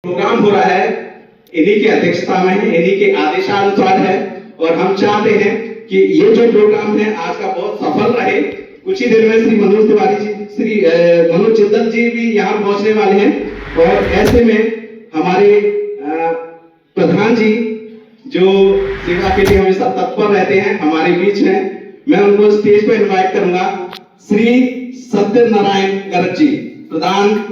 Programme हो रहा है, इन्हीं की अध्यक्षता में है, इन्हीं के आदेशानुसार है और हम चाहते हैं कि ये जो प्रोग्राम है आज का बहुत सफल रहे। कुछ ही देर में श्री मनोज तिवारी जी, श्री मनोज चिंतन जी भी यहाँ पहुंचने वाले हैं और ऐसे में हमारे प्रधान जी जो सेवा के लिए हमेशा तत्पर रहते हैं हमारे बीच में, मैं उनको स्टेज पर इनवाइट करूंगा। श्री सत्यनारायण गर्ग जी, प्रधान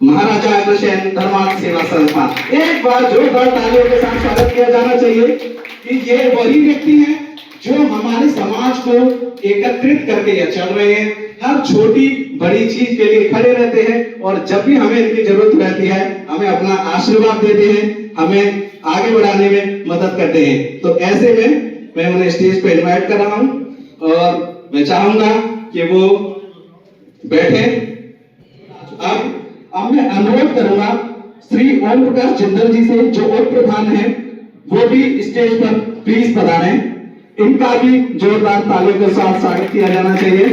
महाराजा अग्रसेन धर्मार्थ सेवा संस्थान। एक बार जोरदार तालियों के साथ स्वागत किया जाना चाहिए कि ये वही व्यक्ति हैं जो हमारे समाज को एकत्रित करके चल रहे हैं, हर छोटी बड़ी चीज के लिए खड़े रहते हैं और जब भी हमें इनकी जरूरत रहती है हमें अपना आशीर्वाद देते हैं, हमें आगे बढ़ाने में मदद करते हैं। तो ऐसे में मैं उन्हें स्टेज पे इनवाइट कर रहा हूं और मैं चाहूंगा कि वो बैठे। अब मैं अनुरोध करूंगा श्री ओम प्रकाश जिंदल जी से जो उप प्रधान है वो भी स्टेज पर प्लीज पधारें। इनका भी जोरदार तालियों के साथ स्वागत किया जाना चाहिए।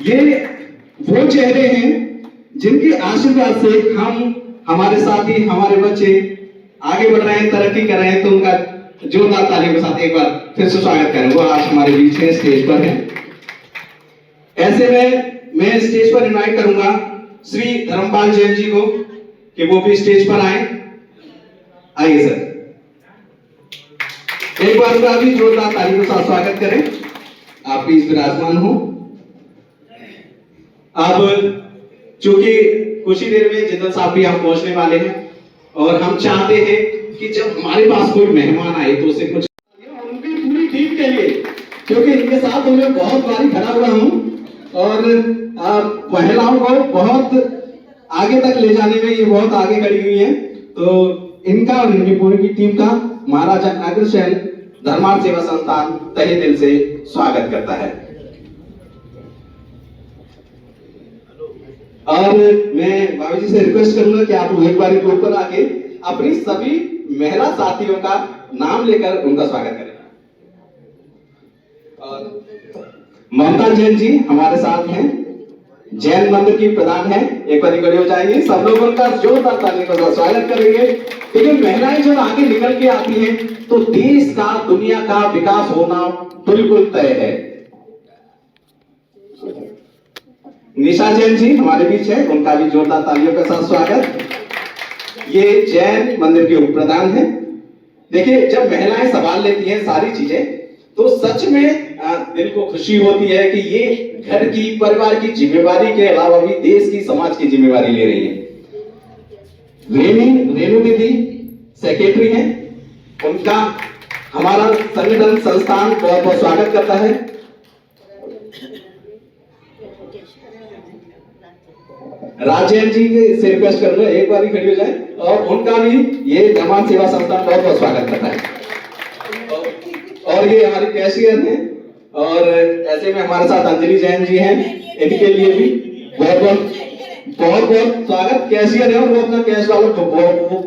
ये वो चेहरे हैं जिनके आशीर्वाद से हम, हमारे साथी, हमारे बच्चे आगे बढ़ रहे हैं, तरक्की कर रहे हैं, तो उनका जोरदार तालियों के साथ एक बार फिर से स्वागत करें। वो आज हमारे बीच में स्टेज पर है। ऐसे में मैं स्टेज पर इनवाइट करूंगा श्री धर्मपाल जैन जी को कि वो भी स्टेज पर आए। आइए सर, एक बार उनका भी जोरदार तालियों के साथ स्वागत करें। आप प्लीज विराजमान हो। अब चूंकि कुछ ही देर में जिंदल साहब भी हम पहुंचने वाले हैं और हम चाहते हैं कि जब हमारे पास कोई मेहमान आए तो उसे कुछ उनकी पूरी टीम के लिए, क्योंकि इनके साथ मैं बहुत बारी खड़ा हुआ हूं और महिलाओं को बहुत आगे तक ले जाने में ये बहुत आगे खड़ी हुई है, तो इनका और इनकी पूरी की टीम का महाराजा अग्रसेन धर्मार्थ सेवा संस्थान तहे दिल से स्वागत करता है। और मैं भाभी जी से रिक्वेस्ट करूंगा कि आप एक बार ऊपर आके अपनी सभी महिला साथियों का नाम लेकर उनका स्वागत करें। और ममता जैन जी हमारे साथ हैं, जैन मंदिर की प्रधान है, एक बार खड़े हो जाएंगे। सब लोग उनका जोरदार तालियों के साथ स्वागत करेंगे। लेकिन महिलाएं जब आगे निकल के आती हैं तो देश का, दुनिया का विकास होना बिल्कुल तय है। निशा जैन जी हमारे बीच है, उनका भी जोरदार तालियों के साथ स्वागत। ये जैन मंदिर के उप प्रधान है। देखिए, जब महिलाएं संभाल लेती हैं सारी चीजें तो सच में दिल को खुशी होती है कि ये घर की, परिवार की जिम्मेवारी के अलावा भी देश की, समाज की जिम्मेवारी ले रही है। रेणु दीदी सेक्रेटरी हैं, उनका हमारा संगठन संस्थान बहुत बहुत स्वागत करता है। राजेन जी से रिक्वेस्ट करूंगा एक बार खड़ी हो जाए और उनका भी ये धर्मार्थ सेवा संस्थान बहुत बहुत स्वागत करता है। और ये हमारी कैशियर हैं और ऐसे में हमारे साथ अंजलि जैन जी हैं, इनके लिए भी बहुत बहुत स्वागत। कैशियर है और वो अपना कैश वाला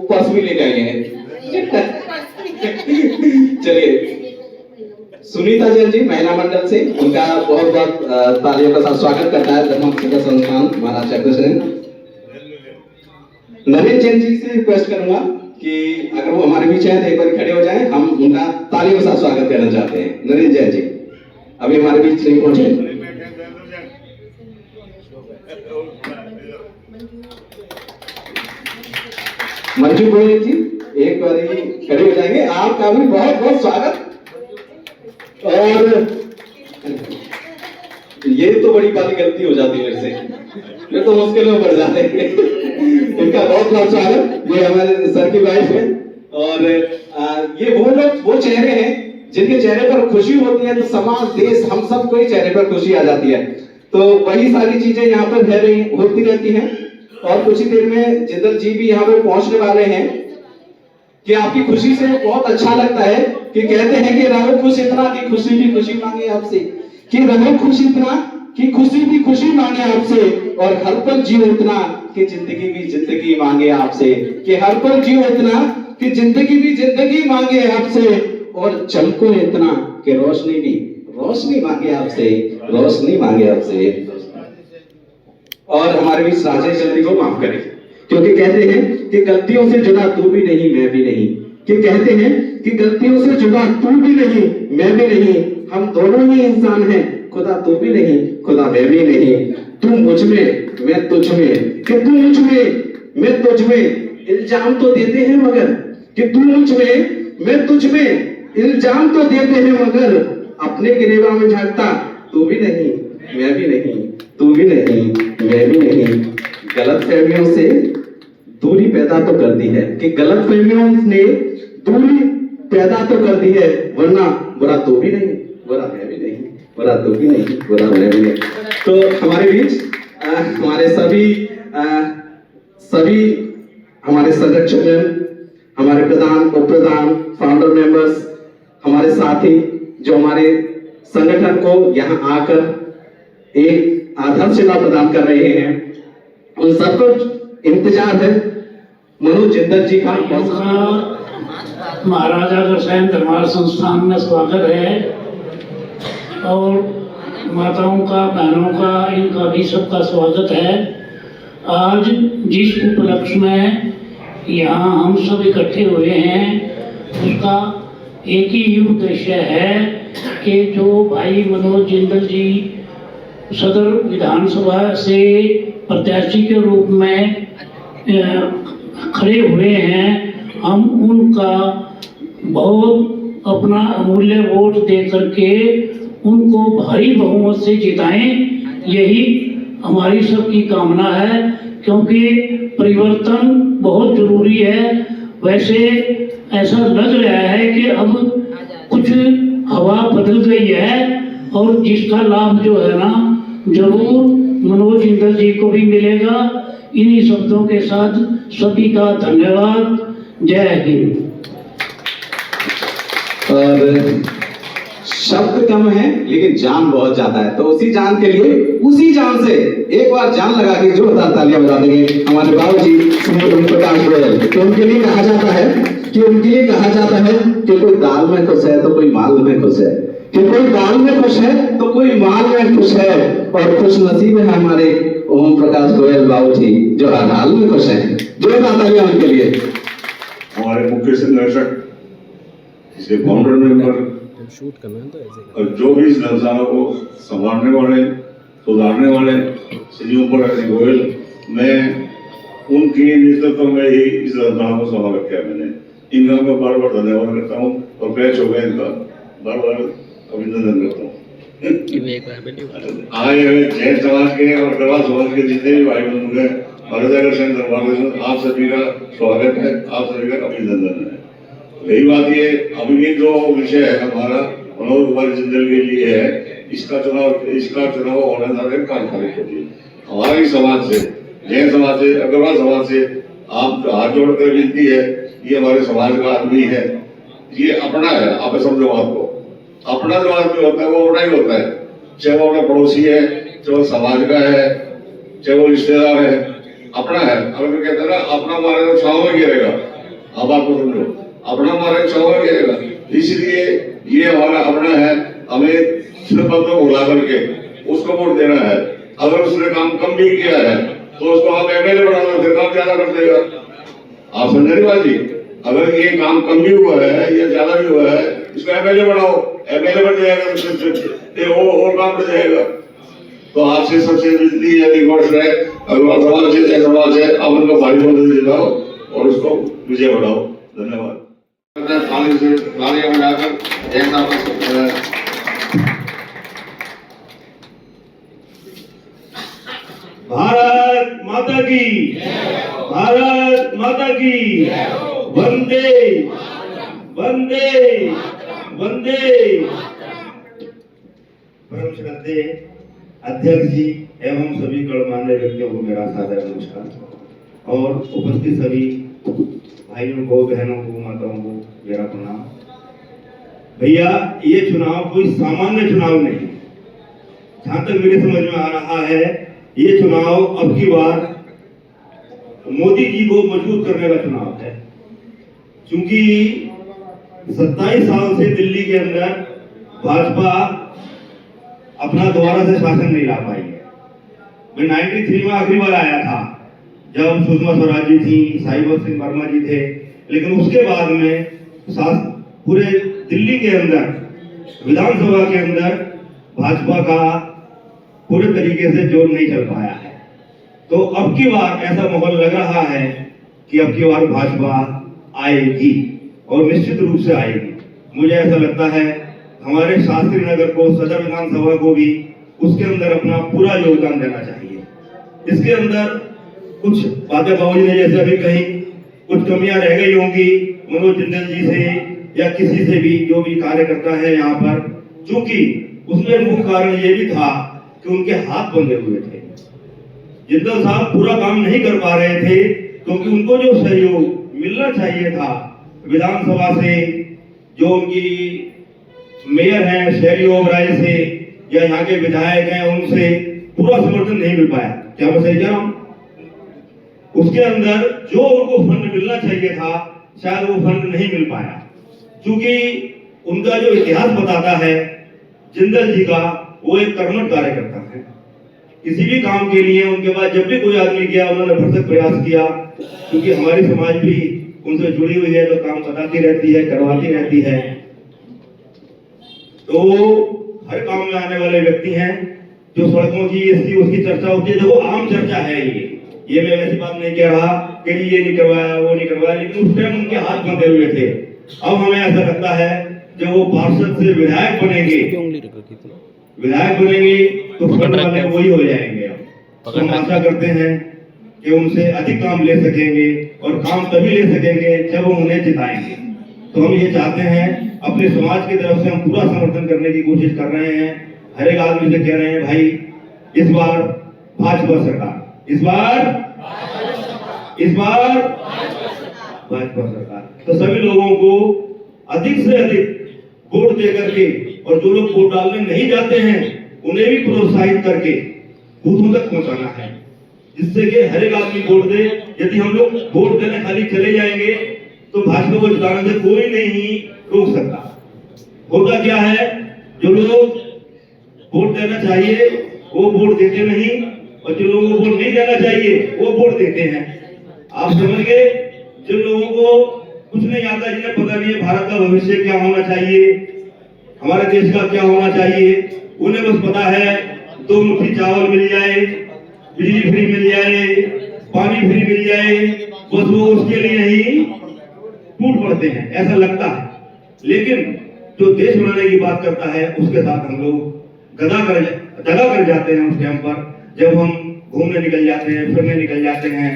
पर्स भी लेके आए हैं। चलिए, सुनीता जैन जी महिला मंडल से, उनका बहुत बहुत तालियों का साथ स्वागत करता है धर्मार्थ सेवा संस्थान महाराजा अग्रसेन। नवीन जैन जी से रिक्वेस्ट करूंगा कि अगर वो हमारे बीच है तो एक बार खड़े हो जाएं, हम उनका तालियों के साथ स्वागत करना चाहते हैं। नवीन जैन जी अभी हमारे बीच नहीं पहुंचे। मंजू गोयल जी एक बार खड़े हो जाएंगे, आपका भी बहुत बहुत स्वागत। और ये तो बड़ी वाली गलती हो जाती है मेरे से, ये तो मुश्किल में पड़ जाते हैं। इनका बहुत बहुत स्वागत। ये हमारे सर की वाइफ है और ये वो लोग, वो चेहरे हैं जिनके चेहरे पर खुशी होती है तो समाज, देश, हम सब कोई चेहरे पर खुशी आ जाती है। तो वही सारी चीजें यहाँ पर होती रहती हैं। और कुछ ही देर में जिंदल जी भी यहाँ पर पहुंचने वाले हैं कि आपकी खुशी से बहुत अच्छा लगता है कि कहते हैं कि रहो खुश इतना कि खुशी भी खुशी मांगे आपसे, कि रहो खुश इतना कि खुशी भी खुशी मांगे आपसे, और हर पल जियो इतना कि जिंदगी भी जिंदगी मांगे आपसे, कि हर पल जियो इतना कि जिंदगी भी जिंदगी मांगे आपसे, और चमको इतना कि रोशनी भी रोशनी मांगे आपसे, रोशनी मांगे आपसे। और हमारे बीच राजेश जल्दी को माफ करें, क्योंकि कहते हैं कि गलतियों से जुड़ा तू भी नहीं मैं भी नहीं, कि कहते हैं कि गलतियों से जुड़ा तू भी नहीं मैं भी नहीं, हम दोनों ही इंसान हैं, खुदा तू भी नहीं खुदा मैं भी नहीं। तू मुझ में मैं तुझ में, कि तू मुझ में मैं तुझ में, इल्जाम तो देते हैं मगर, कि तू मुझ में मैं तुझ में, इल्जाम तो देते हैं मगर, अपने गिरेबा में झांकता तू भी नहीं मैं भी नहीं, तू भी नहीं मैं भी नहीं। गलत फहमियों से दूरी पैदा तो कर दी है, कि गलत फहमियों ने दूरी पैदा तो कर दी है, वरना बुरा तू भी नहीं बुरा मैं भी नहीं, बुरा तू भी नहीं बुरा मैं भी नहीं। तो हमारे बीच हमारे सभी हमारे संरक्षक, हमारे प्रधान उप प्रधान फाउंडर मेंबर्स, हमारे साथी जो हमारे संगठन को यहाँ आकर एक आधारशिला प्रदान कर रहे हैं, उन सबको इंतजार है मनोज जिंदल जी का। महाराजा अग्रसेन धर्मार्थ संस्थान में स्वागत है, और माताओं का बहनों का इनका भी सबका स्वागत है। आज जिस उपलक्ष्य में यहाँ हम सब इकट्ठे हुए हैं, उसका एक ही उद्देश्य है कि जो भाई मनोज जिंदल जी सदर विधानसभा से प्रत्याशी के रूप में खड़े हुए हैं, हम उनका बहुत अपना अमूल्य वोट दे करके उनको भारी बहुमत से जिताएं, यही हमारी सबकी कामना है, क्योंकि परिवर्तन बहुत जरूरी है। वैसे ऐसा लग रहा है कि अब कुछ हवा बदल गई है, और जिसका लाभ जो है ना जरूर मनोज जिंदल जी को भी मिलेगा। इन्हीं शब्दों के साथ सभी का धन्यवाद। जय हिंद। और शब्द कम है लेकिन जान बहुत ज्यादा है, तो उसी जान के लिए उसी जान से एक बार जान लगा के जोरदार तालियां बजा देंगे हमारे बाबूजी श्री ओम प्रकाश गोयल। तो उनके लिए कहा जाता है कि कोई दाल में खुश है तो कोई माल में खुश है, कि कोई दाल में खुश है तो कोई माल में खुश है, और खुश नसीब है हमारे ओम प्रकाश गोयल बाबूजी जो हर हाल में खुश है। जोरदार तालियां उनके लिए। हमारे मुख्य संरक्षक, इसे फाउंडर मेंबर और जो भी इस धर्मशाला को संभालने वाले सुधारने वाले श्री ओम प्रकाश गोयल, मैं उनके नेतृत्व में ही इस धर्मशाला को संभाल रखा है। मैंने इनका मैं बार बार धन्यवाद करता हूँ, और बैच हो गया इनका बार बार अभिनंदन करता हूँ। आए हुए जैन समाज के और गढ़वाल समाज के जितने भी भाई बंधु हैं, महाराजा अग्रसेन दरबार, आप सभी का स्वागत है, आप सभी का अभिनंदन है। रही बात ये, अभी ये जो विषय है हमारा मनोज कुमार जिंदल के लिए है, इसका चुनाव होने जा रहे कार्यकारिणी के लिए हमारे समाज से, जैन समाज से, अग्रवाल समाज से आप हाथ जोड़कर विनती है, ये हमारे समाज का आदमी है, ये अपना है। आप समझो आपको, अपना जो आदमी होता है वो अपना ही होता है, चाहे वो अपना पड़ोसी है, चाहे वो समाज का है, चाहे वो रिश्तेदार है, अपना है। अगर तो कहते हैं ना अपना मारे तो छाव में गिरेगा, अब आपको समझो, अपना मारे छाव में गिरेगा, इसलिए ये हमारा अपना है। हमें सिर्फ को बुला करके उसको वोट देना है। अगर उसने काम कम भी किया है तो उसको हम एमएलए बना देते, काम ज्यादा कर देगा। आप समझ रही बात जी? अगर ये काम कम भी हुआ है या ज्यादा भी हुआ है, इसको एमएलए बनाओ, एमएलए बन जाएगा वो और काम कर जाएगा। तो आपसे सबसे विनती है, रिक्वेस्ट है, अगर समाज से जय समाज है, आप उनको भारी मदद दिलाओ और उसको विजय बढ़ाओ। धन्यवाद। ताली से तालियां बजाकर जैसा भारत माता की, भारत माता की, वंदे वंदे वंदे। परम श्रद्धेय अध्यक्ष जी एवं सभी गणमान्य व्यक्तियों को मेरा सादर नमस्कार, और उपस्थित सभी भाइयों को, बहनों को, माताओं को मेरा प्रणाम। भैया, ये चुनाव कोई सामान्य चुनाव नहीं, जहां तक मेरे समझ में आ रहा है ये चुनाव अब की बार मोदी जी को मजबूत करने का चुनाव है। क्योंकि 27 साल से दिल्ली के अंदर भाजपा अपना दोबारा से शासन नहीं ला पाई है। मैं 93 में आखिरी बार आया था, जब सुषमा स्वराज जी थी, साहिबा सिंह वर्मा जी थे, लेकिन उसके बाद में पूरे दिल्ली के अंदर, विधानसभा के अंदर भाजपा का पूरे तरीके से जोर नहीं चल पाया है। तो अब की बार ऐसा माहौल लग रहा है कि अब की बार भाजपा आएगी और निश्चित रूप से आएगी। मुझे ऐसा लगता है हमारे शास्त्री नगर को, सदर विधानसभा को भी उसके अंदर अपना पूरा योगदान देना चाहिए। इसके अंदर कुछ बातें बाबूजी ने जैसे अभी कही, कुछ कमियां रह गई होंगी मनोज जिंदल जी से या किसी से भी जो भी कार्यकर्ता है यहाँ पर, चूंकि उसमें मुख्य कारण ये भी था कि उनके हाथ बंधे हुए थे। जिंदल साहब पूरा काम नहीं कर पा रहे थे क्योंकि उनको जो सहयोग मिलना चाहिए था विधानसभा से, जो उनकी मेयर हैं शहरी ओबराय से या यहाँ के विधायक हैं उनसे पूरा समर्थन नहीं मिल पाया। क्या मैं सही कह रहा हूँ? उसके अंदर जो उनको फंड मिलना चाहिए था शायद वो फंड नहीं मिल पाया, क्योंकि उनका जो इतिहास बताता है जिंदल जी का, वो एक कर्मठ कार्यकर्ता है। किसी भी काम के लिए उनके पास जब भी कोई आदमी गया उन्होंने भरसक प्रयास किया, क्योंकि हमारी समाज भी उनसे जुड़ी हुई है, तो काम बताती रहती है, करवाती रहती है। तो हर काम में आने वाले व्यक्ति हैं। जो सड़कों की इसकी उसकी चर्चा होती है, देखो आम चर्चा है ये मैं वैसी बात नहीं कह रहा कि ये नहीं करवाया वो नहीं करवाया, लेकिन उस टाइम उनके हाथ बंधे हुए थे। अब हमें ऐसा लगता है जब वो पार्षद से विधायक बनेंगे तो फंड वाले वही हो जाएंगे। अब हम आशा करते हैं कि उनसे अधिक काम ले सकेंगे और काम तभी ले सकेंगे जब हम उन्हें जिताएंगे। तो हम ये चाहते हैं, अपने समाज की तरफ से हम पूरा समर्थन करने की कोशिश कर रहे हैं। हर एक आदमी से कह रहे हैं भाई इस बार भाजपा सरकार, इस बार भाजपा सरकार। तो सभी लोगों को अधिक से अधिक वोट दे करके, और जो लोग वोट डालने नहीं जाते हैं उन्हें भी प्रोत्साहित करके बूथों तक पहुंचाना है, जिससे कि हर एक आदमी वोट दे। यदि हम लोग वोट देने खाली चले जाएंगे तो भाजपा को जिताने से कोई नहीं रोक सकता। होता क्या है, जो लोग वोट देना चाहिए वो वोट देते नहीं, और जो लोगों को वोट नहीं देना चाहिए वो वोट देते हैं। आप समझ गए? जिन लोगों को कुछ नहीं आता, जिन्हें पता नहीं है भारत का भविष्य क्या होना चाहिए, हमारे देश का क्या होना चाहिए, उन्हें बस पता है 2 मुट्ठी चावल मिल जाए, बिजली फ्री मिल जाए, पानी फ्री मिल जाए, बस वो उसके लिए ही टूट पड़ते हैं, ऐसा लगता है। लेकिन जो देश बनाने की बात करता है उसके साथ हम लोग दगा कर जाते हैं। उस टाइम पर जब हम घूमने निकल जाते हैं, फिरने निकल जाते हैं,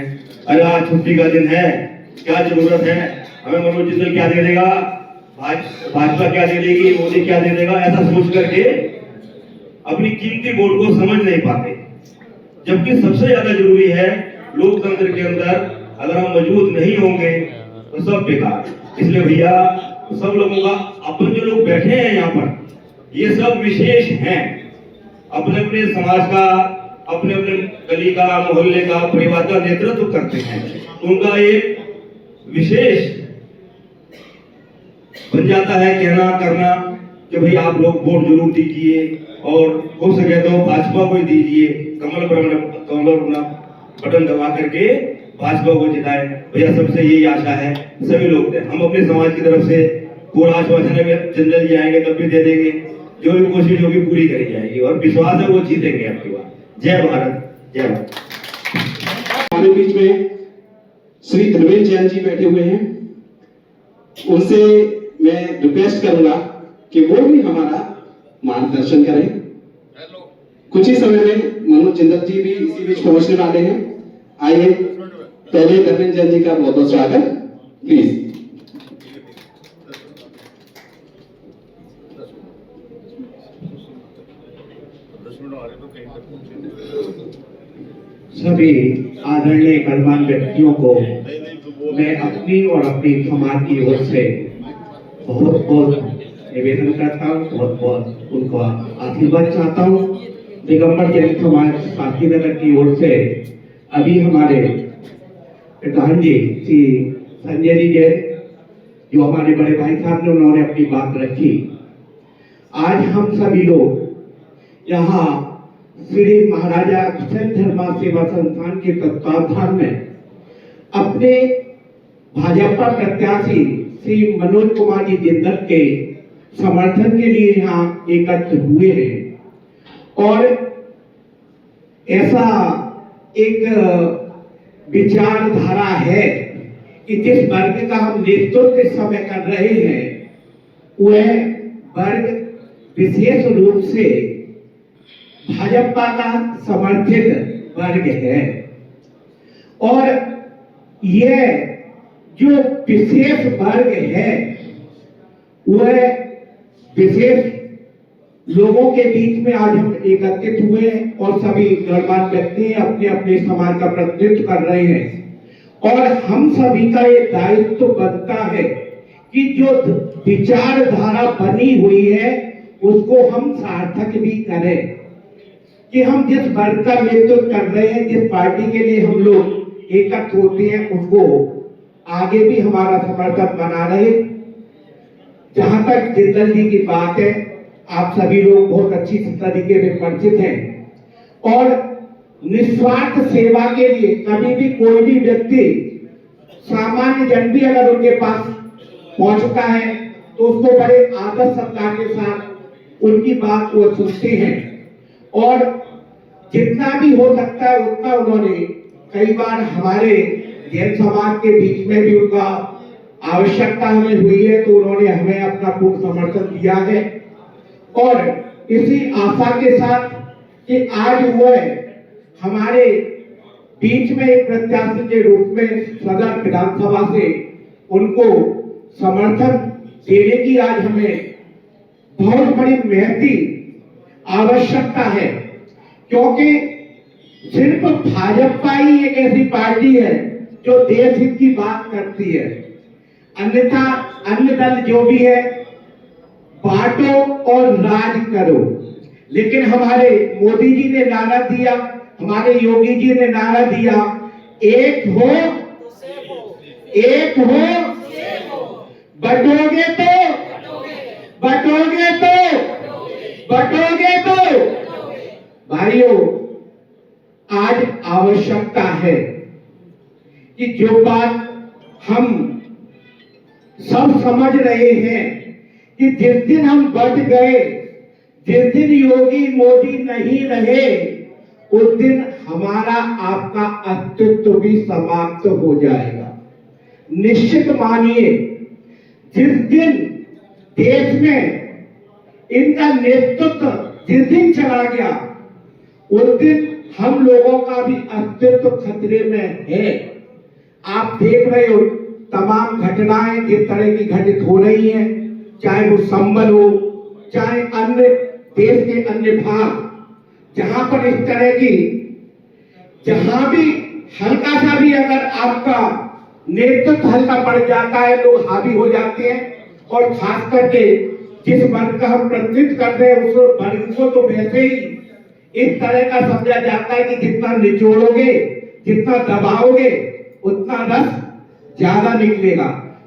अरे आज छुट्टी का दिन है, क्या जरूरत है, हमें मनोज जिंदल क्या दे देगा, भाजपा क्या दे देगी, मोदी क्या दे देगा, ऐसा सोच करके अपनी कीमती वोट को समझ नहीं पाते। जबकि सबसे ज्यादा जरूरी है लोकतंत्र के अंदर, अगर हम मजबूत नहीं होंगे तो सब बेकार। इसलिए भैया सब लोगों का, अपन जो लोग बैठे हैं यहाँ पर, ये सब विशेष हैं, अपने अपने समाज का, अपने अपने गली का, मोहल्ले का, परिवार का नेतृत्व करते हैं। उनका एक विशेष बन जाता है कहना करना कि भाई आप लोग वोट जरूर दीजिए, और हो सके तो भाजपा को ही दीजिए, कमल बटन दबा करके भाजपा को जिताए। भैया सबसे यही आशा है, सभी लोग दें। हम अपने समाज की तरफ से पूरा आश्वासन है, जिंदल जी आएंगे तब भी दे देंगे, जो भी कोशिश होगी पूरी करी जाएगी, और विश्वास है वो जीतेंगे आपकी बात। जय भारत, जय भारत। हमारे बीच में श्री धर्मेंद्र जैन जी बैठे हुए हैं, उनसे मैं रिक्वेस्ट करूंगा कि वो भी हमारा मार्गदर्शन करें। कुछ ही समय में मनोज जिंदल जी भी इसी बीच पहुंचने वाले हैं। आइए पहले धर्मेंद्र जैन जी का बहुत बहुत स्वागत, प्लीज। सभी आदरणीय गणमान्य व्यक्तियों को मैं अपनी और अपनी समाज की ओर से बहुत बहुत निवेदन करता हूँ, बहुत बहुत उनको आशीर्वाद चाहता हूँ। दिगंबर जैन समाज शास्त्री नगर की ओर से अभी हमारे प्रधान जी श्री संजय जी जैन, जो हमारे बड़े भाई साहब ने, उन्होंने अपनी बात रखी। आज हम सभी लोग यहाँ श्री महाराजा अक्षय धर्मा सेवा संस्थान के तत्वावधान में अपने भाजपा प्रत्याशी श्री मनोज कुमार जी जिंदल के समर्थन के लिए यहाँ एकत्र हुए हैं और ऐसा एक विचारधारा है कि जिस वर्ग का हम नेतृत्व इस समय कर रहे हैं वह वर्ग विशेष रूप से भाजपा का समर्थित वर्ग है और यह जो विशेष वर्ग है वह विशेष लोगों के बीच में आज हम एकत्रित हुए हैं और सभी गणमान्य व्यक्ति अपने अपने समाज का प्रतिनिधित्व कर रहे हैं और हम सभी का ये दायित्व बनता है कि जो विचारधारा बनी हुई है उसको हम सार्थक भी करें कि हम जिस वर्ग का नेतृत्व कर रहे हैं, जिस पार्टी के लिए हम लोग एकत्र होते हैं उसको आगे भी हमारा समर्थन बना रहे। जहां तक जिंदल जी की बात है, आप सभी लोग बहुत अच्छी तरीके से परिचित हैं और निस्वार्थ सेवा के लिए कभी भी कोई भी व्यक्ति, सामान्य जन भी अगर उनके पास पहुंचता है तो उसको बड़े आदर सत्कार के साथ उनकी बात वो सुनते हैं और जितना भी हो सकता है उतना उन्होंने कई बार हमारे जैन समाज के बीच में भी उनका आवश्यकता हमें हुई है तो उन्होंने हमें अपना पूर्ण समर्थन दिया है और इसी आशा के साथ कि आज वह हमारे बीच में एक प्रत्याशी के रूप में सदर विधानसभा से उनको समर्थन देने की आज हमें बहुत बड़ी महती आवश्यकता है क्योंकि सिर्फ भाजपा ही एक ऐसी पार्टी है जो देश हित की बात करती है, अन्यथा अन्य दल जो भी है बांटो और राज करो। लेकिन हमारे मोदी जी ने नारा दिया, हमारे योगी जी ने नारा दिया, एक हो बटोगे तो भाइयों, आज आवश्यकता है कि जो बात हम सब समझ रहे हैं कि जिस दिन हम बच गए, जिस दिन योगी मोदी नहीं रहे, उस दिन हमारा आपका अस्तित्व भी समाप्त हो जाएगा। निश्चित मानिए, जिस दिन देश में इनका नेतृत्व जिस दिन चला गया उस दिन हम लोगों का भी अस्तित्व खतरे में है। आप देख रहे हो तमाम घटनाएं जिस तरह की घटित हो रही हैं, चाहे वो संबल हो, चाहे अन्य देश के अन्य भाग, जहां पर इस तरह की जहां भी हल्का सा भी अगर आपका नेतृत्व हल्का पड़ जाता है लोग हावी हो जाते हैं और खास करके जिस वर्ग का हम प्रतिनिधित्व कर रहे हैं उस वर्ग को तो वैसे ही इस तरह का समझा जाता है कि जितना निचोड़ोगे, जितना दबाओगे उतना रस ज्यादा निकलेगा।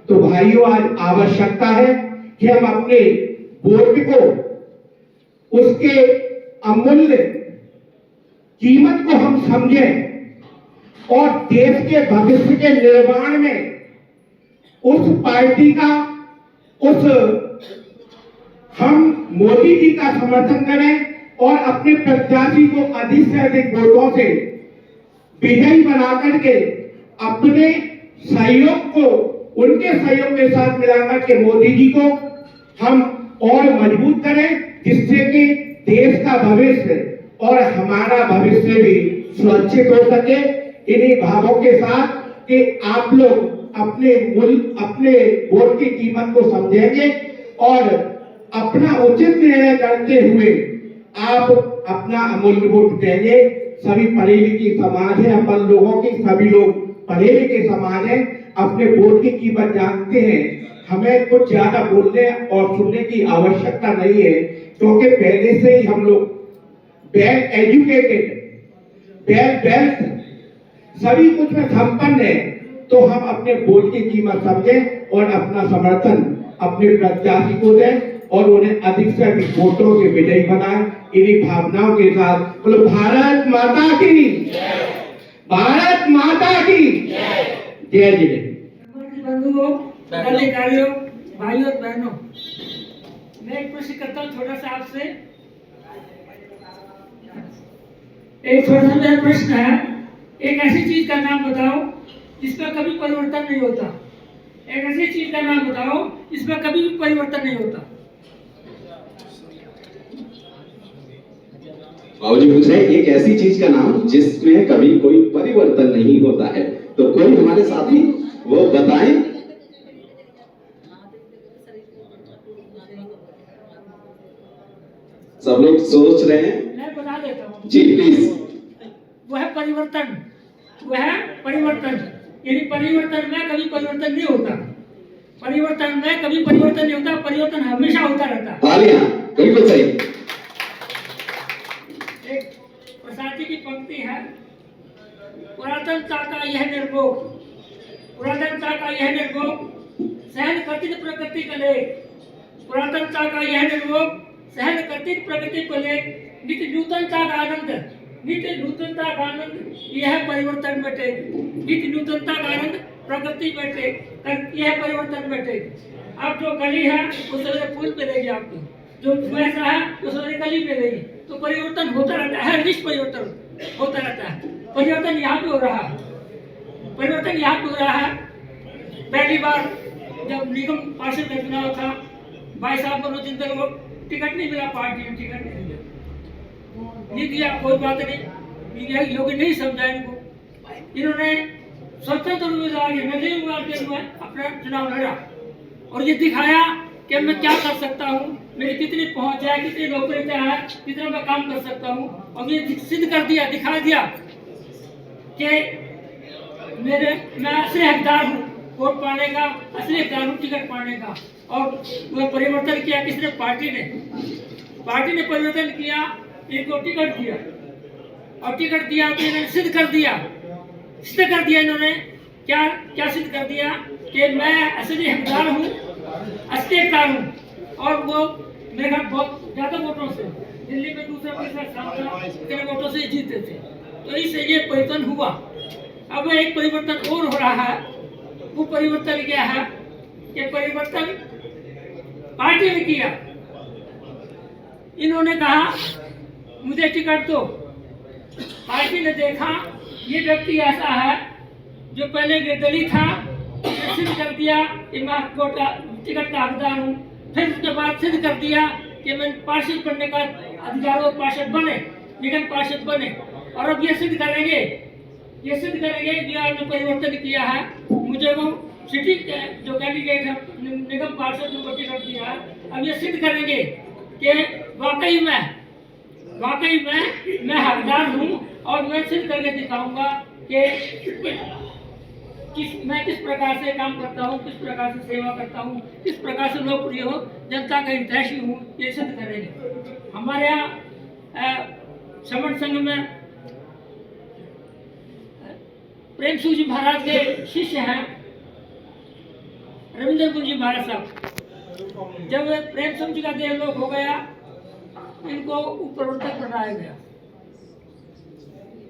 तो भाइयों, आज आवश्यकता है कि हम अपने वोट को, उसके अमूल्य कीमत को हम समझें और देश के भविष्य के निर्माण में उस पार्टी का, हम मोदी जी का समर्थन करें और अपने प्रत्याशी को अधिक से अधिक वोटों से विजयी बना करके अपने सहयोग को उनके सहयोग के साथ मिलाकर के मोदी जी को हम और मजबूत करें, जिससे कि देश का भविष्य और हमारा भविष्य भी सुरक्षित हो सके। इन्हीं भावों के साथ कि आप लोग अपने वोट की कीमत को समझेंगे और अपना उचित निर्णय करते हुए आप अपना अमूल्य वोट देंगे। सभी पढ़े लिखे समाज है, अपन लोगों की सभी लोग पढ़े लिखे समाज है, अपने वोट की कीमत जानते हैं। हमें कुछ ज्यादा बोलने और सुनने की आवश्यकता नहीं है क्योंकि पहले से ही हम लोग वेल एजुकेटेड, वेल वेल्थ, सभी कुछ में संपन्न है। तो हम अपने वोट की कीमत समझें और अपना समर्थन अपने प्रत्याशी को दें और उन्हें अधिक से अधिक वोटों से विजयी बनाएं। इन्हीं भावनाओं के साथ बोलो भारत माता की, भारत माता की, जय जिले। बंधुओं, पदाधिकारियों, भाइयों और बहनों, मैं एक प्रश्न करता हूँ छोटा सा आपसे। एक छोटा सा मेरा प्रश्न है, एक ऐसी चीज का नाम बताओ जिसमें कभी परिवर्तन नहीं होता। एक ऐसी चीज का नाम बताओ जिसमें कभी भी परिवर्तन नहीं होता। बाबूजी पूछ रहे हैं एक ऐसी चीज का नाम जिसमें कभी कोई परिवर्तन नहीं होता है, तो कोई हमारे साथी वो बताएं। सब लोग सोच रहे हैं। मैं बता देता हूँ जी प्लीज। वह परिवर्तन, वह परिवर्तन, यानी परिवर्तन में कभी परिवर्तन नहीं होता। परिवर्तन में कभी परिवर्तन नहीं होता, परिवर्तन हमेशा होता रहता है। तालियां, बिल्कुल सही। एक प्रसाद जी की पंक्ति है, पुरातनता का यह निर्भोग, पुरातनता का यह निर्भोग सहन करती प्रकृति का लेख, पुरातनता का यह निर्भोग सहन करती प्रकृति को लेख, नित्य नूतनता का आनंद, नित्य नूतनता का आनंद यह परिवर्तन में टेक, नित्य नूतनता का आनंद प्रकृति में टेक, यह परिवर्तन में टेक। अब जो कली है वो सवेरे फूल पे रहेगी, आपको जो वैसा है वो सवेरे कली पे रहेगी। तो परिवर्तन होता रहता है, निश्चित परिवर्तन होता रहता है। परिवर्तन यहाँ पे हो रहा है, परिवर्तन यहाँ पे हो रहा है। पहली बार जब निगम पार्षद का चुनाव था, भाई साहब मनोज जिंदल को टिकट नहीं मिला, पार्टी में टिकट नहीं मिला, नहीं दिया, कोई बात नहीं, योग्य नहीं समझा इनको। इन्होंने स्वतंत्र उम्मीदवार के रूप में अपना चुनाव लड़ा और ये दिखाया कि मैं क्या कर सकता हूँ, मेरी कितनी पहुंच है, कितनी लोकप्रियता है, कितना मैं काम कर सकता हूँ। और ये सिद्ध कर दिया, दिखा दिया कि मैं असली हकदार हूँ वोट पाने का, असली हकदार हूँ टिकट पाने का। और वो परिवर्तन किया किसने? पार्टी ने परिवर्तन किया, इनको टिकट दिया और टिकट दिया तो इन्होंने सिद्ध कर दिया इन्होंने क्या सिद्ध कर दिया कि मैं असली हकदार हूँ, असली हकदार हूँ। और वो मेरे घर बहुत ज्यादा वोटों से, दिल्ली में दूसरा इतने वोटों से जीते थे। तो इससे ये परिवर्तन हुआ। अब एक परिवर्तन और हो रहा है, वो परिवर्तन क्या है कि परिवर्तन पार्टी ने किया। इन्होंने कहा मुझे टिकट दो, पार्टी ने देखा ये व्यक्ति ऐसा है जो पहले निर्दलीय था, सिद्ध कर दिया कि मैं टिकट का हकदार हूँ। फिर उसके बाद सिद्ध कर दिया कि मैं पार्षद बनने का अधिकार हो, पार्षद बने, निगम पार्षद बने। और अब ये सिद्ध करेंगे बिहार में परिवर्तन किया है। मुझे वो सिटी के जो कैंडिडेट है निगम पार्षद को टिकट दिया है, अब ये सिद्ध करेंगे कि वाकई में मैं हकदार हूँ। और मैं सिद्ध करके दिखाऊंगा कि मैं किस प्रकार से काम करता हूँ, किस प्रकार से सेवा करता हूँ, किस प्रकार से लोकप्रिय हो, जनता का हितैषी हूँ, ये सिद्ध करेंगे। हमारे यहाँ समण संघ में प्रेम सिंह जी महाराज के शिष्य हैं रविंद्र जी महाराज साहब। जब प्रेम सिंह जी का देवलोक हो गया, इनको उपप्रवर्तक बनाया गया।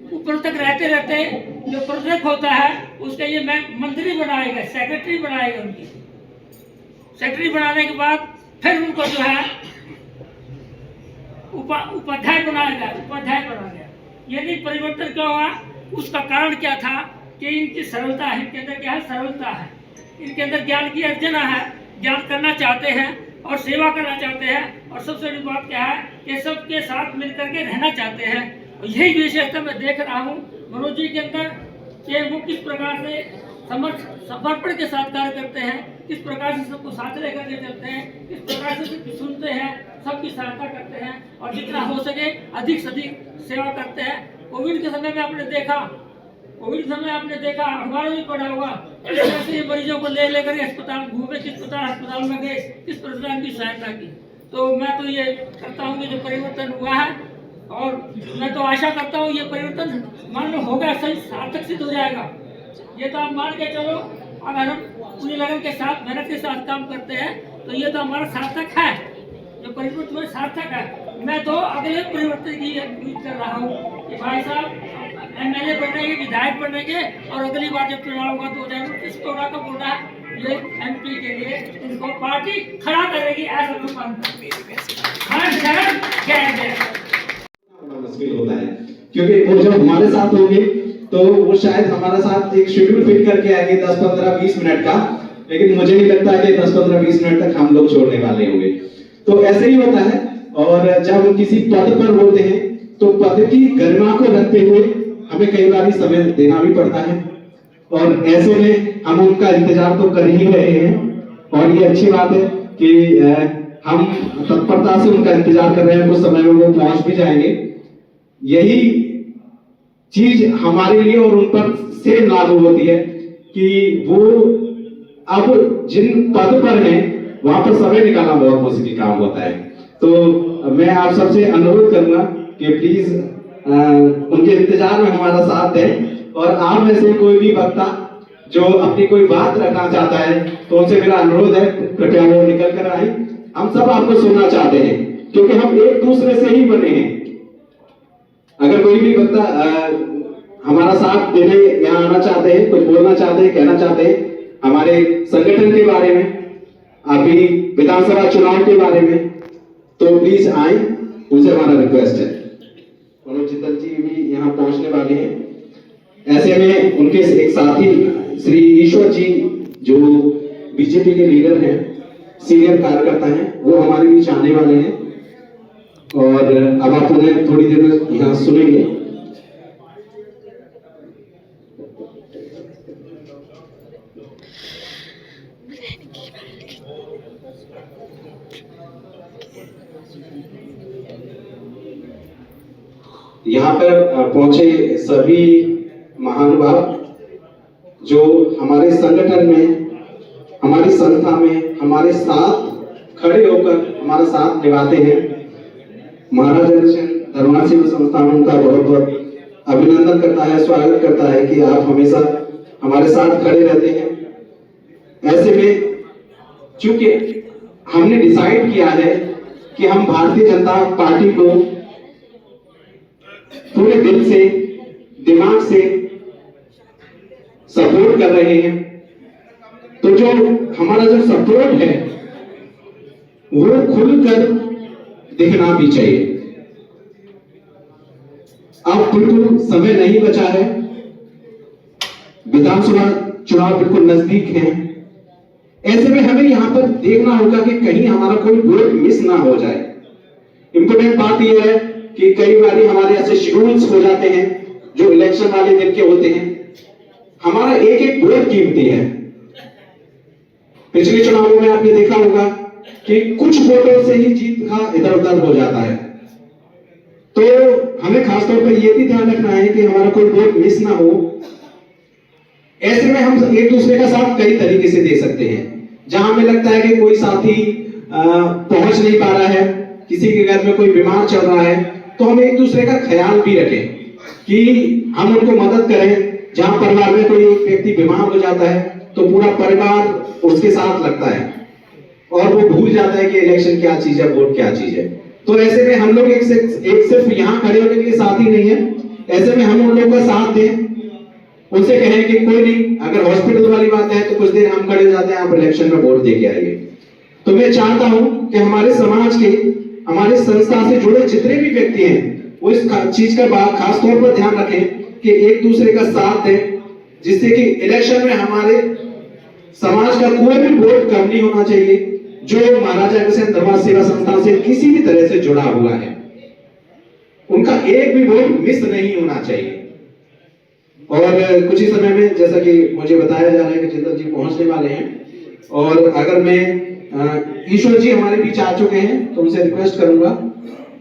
उपप्रवर्तक रहते जो प्रवर्तक होता है उसका ये मंत्री बनाएगा, सेक्रेटरी बनाएगा। उनकी सेक्रेटरी बनाने के बाद फिर उनको जो है उपाध्याय बना गया। यानी परिवर्तन क्या हुआ, उसका कारण क्या था कि इनकी सरलता है, इनके अंदर क्या है, सरलता है, इनके अंदर ज्ञान की अर्जना है, ज्ञान करना चाहते हैं और सेवा करना चाहते हैं। और सबसे बड़ी बात क्या है कि सबके साथ मिलकर के रहना चाहते हैं। और यही विशेषता मैं देख रहा हूँ मनोज जी के अंदर कि वो किस प्रकार से समर्पण के साथ कार्य करते हैं, किस प्रकार से सबको साथ लेकर के चलते हैं, किस प्रकार से सबकी सुनते हैं, सबकी सहायता करते हैं और जितना हो सके अधिक से अधिक सेवा करते हैं। कोविड के समय में आपने देखा, अखबारों में पढ़ा होगा, ऐसे मरीजों को ले लेकर अस्पताल घूमे, किस प्रकार अस्पताल में गए, किस प्रकार की सहायता की। तो मैं तो ये करता हूँ कि जो परिवर्तन हुआ है, और मैं तो आशा करता हूँ ये परिवर्तन मान लो होगा, सही सार्थक सिद्ध हो जाएगा। ये तो आप मान के चलो, अगर हम पूरी लगन के साथ, मेहनत के साथ काम करते हैं तो ये तो हमारा सार्थक है, जो परिवर्तन सार्थक है। मैं तो अगले परिवर्तन की उम्मीद कर रहा हूँ कि भाई साहब एमएलए बनेंगे, विधायक बनेंगे और अगली बार जब चुनाव होगा 2029 को होगा तो बोला ये एमपी के लिए इनको पार्टी खड़ा करेगी, ऐसा लोग मानते हैं। मुश्किल होता है क्योंकि वो जब हमारे साथ होंगे तो वो शायद हमारे साथ एक शेड्यूल फिट करके आएंगे 10, 15, 20 मिनट का, लेकिन मुझे नहीं लगता कि 10, 15, 20 मिनट तक हम लोग छोड़ने वाले होंगे। तो ऐसे ही होता है। और जब हम किसी पद पर होते हैं तो पद की गरिमा को रखते हुए हमें कई बार समय देना भी पड़ता है, और ऐसे में हम उनका इंतजार तो कर ही रहे हैं। और ये अच्छी बात है कि हम तत्परता से उनका इंतजार कर रहे हैं, कुछ समय में वो पहुंच भी जाएंगे। यही चीज हमारे लिए और उन पर से लागू होती है कि वो अब जिन पद पर हैं वहां पर समय निकालना बहुत मुश्किल काम होता है। तो मैं आप सबसे अनुरोध करूंगा कि प्लीज उनके इंतजार में हमारा साथ दें, और आप में से कोई भी वक्ता जो अपनी कोई बात रखना चाहता है तो उनसे मेरा अनुरोध है कृपया वो निकल कर आए। हम सब आपको सुनना चाहते हैं क्योंकि हम एक दूसरे से ही बने हैं। अगर कोई भी वक्ता हमारा साथ देने यहाँ आना चाहते हैं, कुछ बोलना चाहते हैं, कहना चाहते हैं हमारे संगठन के बारे में, अभी विधानसभा चुनाव के बारे में, तो प्लीज आए, उनसे हमारा रिक्वेस्ट है। मनोज जिंदल जी भी यहाँ पहुंचने वाले हैं। ऐसे में उनके एक साथी श्री ईश्वर जी जो बीजेपी के लीडर हैं, सीनियर कार्यकर्ता हैं, वो हमारे बीच आने वाले हैं और अब आप उन्हें थोड़ी देर में यहाँ सुनेंगे। यहाँ पर पहुंचे सभी महानुभाव जो हमारे संगठन में, हमारी संस्था में हमारे साथ खड़े होकर हमारा साथ निभाते हैं। महाराज अग्रसेन धर्मार्थ सेवा संस्थान उनका बहुत बहुत अभिनंदन करता है, स्वागत करता है कि आप हमेशा हमारे साथ खड़े रहते हैं। ऐसे में चूंकि हमने डिसाइड किया है कि हम भारतीय जनता पार्टी को पूरे दिल से, दिमाग से सपोर्ट कर रहे हैं, तो जो हमारा जो सपोर्ट है वो खुलकर दिखना भी चाहिए। अब बिल्कुल समय नहीं बचा है, विधानसभा चुनाव बिल्कुल नजदीक है। ऐसे में हमें यहां पर देखना होगा कि कहीं हमारा कोई वोट मिस ना हो जाए। इंपोर्टेंट बात यह है कि कई बार हमारे ऐसे शेड्यूल्स हो जाते हैं जो इलेक्शन वाले दिन के होते हैं, हमारा एक एक वोट कीमती है। पिछले चुनावों में आपने देखा होगा कि कुछ वोटों से ही जीत का इधर उधर हो जाता है। तो हमें खासतौर पर यह भी ध्यान रखना है कि हमारा कोई वोट मिस ना हो। ऐसे में हम एक दूसरे का साथ कई तरीके से दे सकते हैं। जहां हमें लगता है कि कोई साथी पहुंच नहीं पा रहा है, किसी के घर में कोई बीमार चल रहा है, तो हम एक दूसरे का ख्याल भी रखें कि हम उनको मदद करें। जहां परिवार में कोई व्यक्ति बीमार हो जाता है तो पूरा परिवार उसके साथ लगता है और वो भूल जाता है कि इलेक्शन क्या चीज है, वोट क्या चीज है। तो ऐसे में हम लोग एक सिर्फ यहाँ खड़े होने के लिए साथी नहीं है। ऐसे में हम उन लोगों का साथ दें, उनसे कहें कि कोई नहीं, अगर हॉस्पिटल वाली बात है तो कुछ देर हम खड़े हो जाते हैं, आप इलेक्शन में वोट दे के आइए। तो मैं चाहता हूं कि हमारे समाज के, हमारे संस्था से जुड़े जितने भी व्यक्ति हैं वो इस चीज का खास तौर पर ध्यान रखें कि एक दूसरे का साथ दें, जिससे कि इलेक्शन में हमारे समाज का कोई भी वोट कम नहीं होना चाहिए जो महाराजा अग्रसेन धर्मार्थ सेवा संस्थान से किसी भी तरह से जुड़ा हुआ है। उनका एक भी वोट मिस नहीं होना चाहिए। और कुछ ही समय में जैसा कि मुझे बताया जा रहा है कि जिंदल जी पहुंचने वाले हैं, और अगर मैं ईश्वर जी हमारे बीच आ चुके हैं तो उनसे रिक्वेस्ट करूंगा,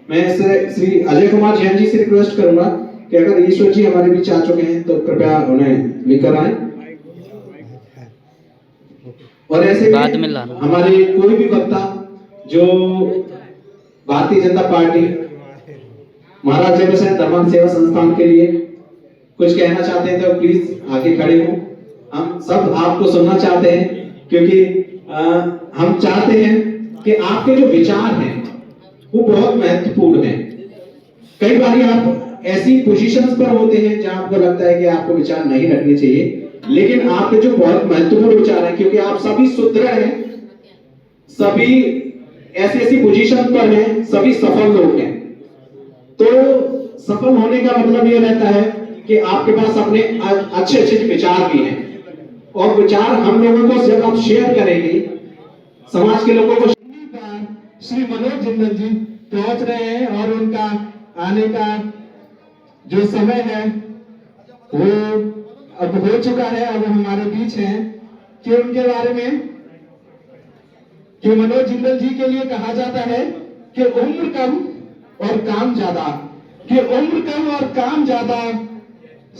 मैं श्री अजय कुमार जैन जी से रिक्वेस्ट करूंगा कि अगर ईश्वर जी हमारे बीच आ चुके हैं तो कृपया उन्हें लेकर आए। और ऐसे में हमारे कोई भी वक्ता जो भारतीय जनता पार्टी, महाराज अग्रसेन धर्मार्थ सेवा संस्थान के लिए कुछ कहना चाहते हैं तो प्लीज आगे खड़े हो। हम सब आपको सुनना चाहते हैं क्योंकि हम चाहते हैं कि आपके जो विचार हैं वो बहुत महत्वपूर्ण हैं। कई बार आप ऐसी पोजीशंस पर होते हैं जहां आपको लगता है कि आपको विचार नहीं रखने चाहिए, लेकिन आपके जो बहुत महत्वपूर्ण विचार है, क्योंकि आप सभी सुदृढ़ हैं, सभी ऐसी ऐसी पोजीशन पर हैं, सभी सफल लोग हैं। तो सफल होने का मतलब ये रहता है कि आपके पास अपने अच्छे अच्छे विचार भी हैं, और विचार हम लोगों को जब आप शेयर करेंगे समाज के लोगों को। श्री मनोज जिंदल जी पहुंच रहे हैं और उनका आने का जो समय है वो अब हो चुका है, अब हमारे बीच हैं। कि उनके बारे में कि मनोज जिंदल जी के लिए कहा जाता है कि उम्र कम और काम ज्यादा, कि उम्र कम और काम ज्यादा,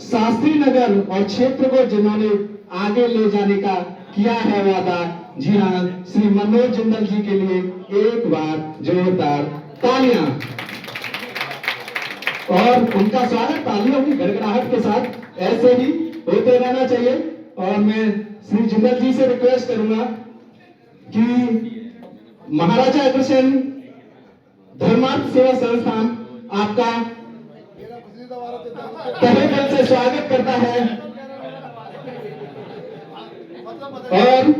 शास्त्री नगर और क्षेत्र को जिन्होंने आगे ले जाने का किया है वादा। जी हाँ, श्री मनोज जिंदल जी के लिए एक बार जोरदार तालियां, और उनका स्वागत तालियों की गड़गड़ाहट के साथ ऐसे ही होते रहना चाहिए। और मैं श्री जिंदल जी से रिक्वेस्ट करूंगा कि महाराजा अग्रसेन धर्मार्थ सेवा संस्थान आपका तहे दिल से स्वागत करता है, और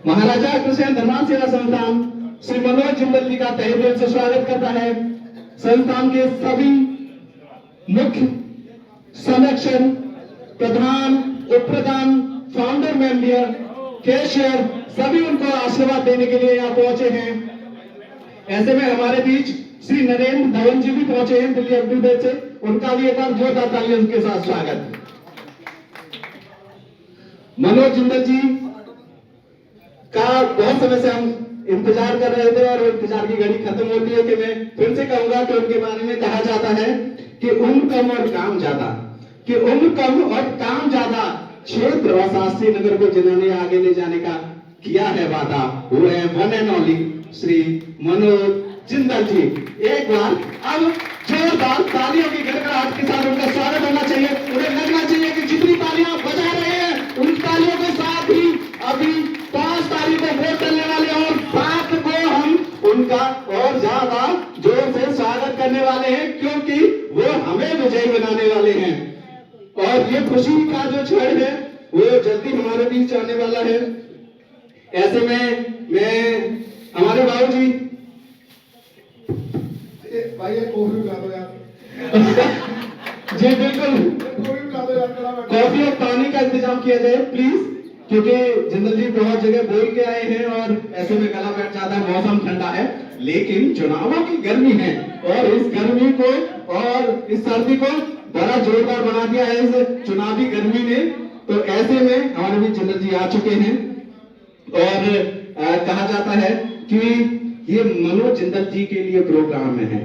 महाराजा अग्रसेन धर्मार्थ सेवा संस्थान श्री मनोज जिंदल जी का तहे दिल से स्वागत करता है। संस्थान के सभी मुख्य संरक्षक, प्रधान, उप प्रधान, फाउंडर मेंबर, कैशियर सभी उनको आशीर्वाद देने के लिए यहाँ पहुंचे हैं। ऐसे में हमारे बीच श्री नरेंद्र धवन जी भी पहुंचे हैं दिल्ली अपडेट से, उनका भी एक बार जोरदार तालियों उनके साथ स्वागत। मनोज जिंदल जी का बहुत समय से हम इंतजार कर रहे थे, और इंतजार की घड़ी खत्म होती है कि मैं फिर से कहूंगा कि उनके बारे में कहा जाता है कि उम्र कम और काम ज्यादा, कि उम्र कम और काम ज्यादा, क्षेत्र और शास्त्री नगर को जिन्होंने आगे ले जाने का किया है वादा, वो है one and only Shri Manoj Jindal ji. एक बार अब जोरदार तालियों की गड़गड़ाहट के साथ उनका स्वागत होना चाहिए। उन्हें लगना चाहिए कि जितनी तालियां बजा रहे हैं उन तालियों के साथ ही अभी 5 तारीख को वोट डलने वाले, और 7 को हम उनका और ज्यादा जोर से स्वागत करने वाले हैं, क्योंकि वो हमें विजयी बनाने वाले हैं। और ये खुशी का जो क्षण है वो जल्दी हमारे बीच आने वाला है। ऐसे में मैं हमारे बाबू जी भाई ये कॉफी पिला दो यार, जी बिल्कुल, कॉफी पिला दो यार, कॉफी और पानी का इंतजाम किया जाए प्लीज, क्योंकि जिंदल जी बहुत जगह बोल के आए हैं और ऐसे में गला बैठ जाता है। मौसम ठंडा है, लेकिन चुनावों की गर्मी है, और इस गर्मी को और इस सर्दी को बड़ा जोरदार बना दिया है इस चुनावी गर्मी ने। तो ऐसे में हमारे भी जिंदल जी आ चुके हैं, और कहा जाता है कि ये मनोज जिंदल जी के लिए प्रोग्राम है,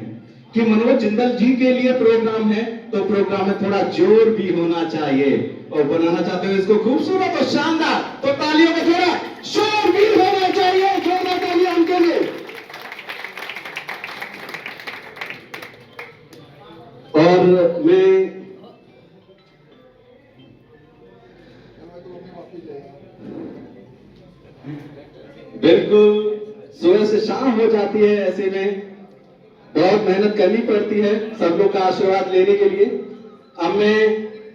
कि मनोज जिंदल जी के लिए प्रोग्राम है, तो प्रोग्राम में थोड़ा जोर भी होना चाहिए, और बनाना चाहते हो इसको खूबसूरत और शानदार, तो तालियों में थोड़ा शोर भी होना चाहिए। जोरदार तालियां उनके लिए। और मैं बिल्कुल सुबह से शाम हो जाती है, ऐसे में बहुत मेहनत करनी पड़ती है सब लोग का आशीर्वाद लेने के लिए। अब मैं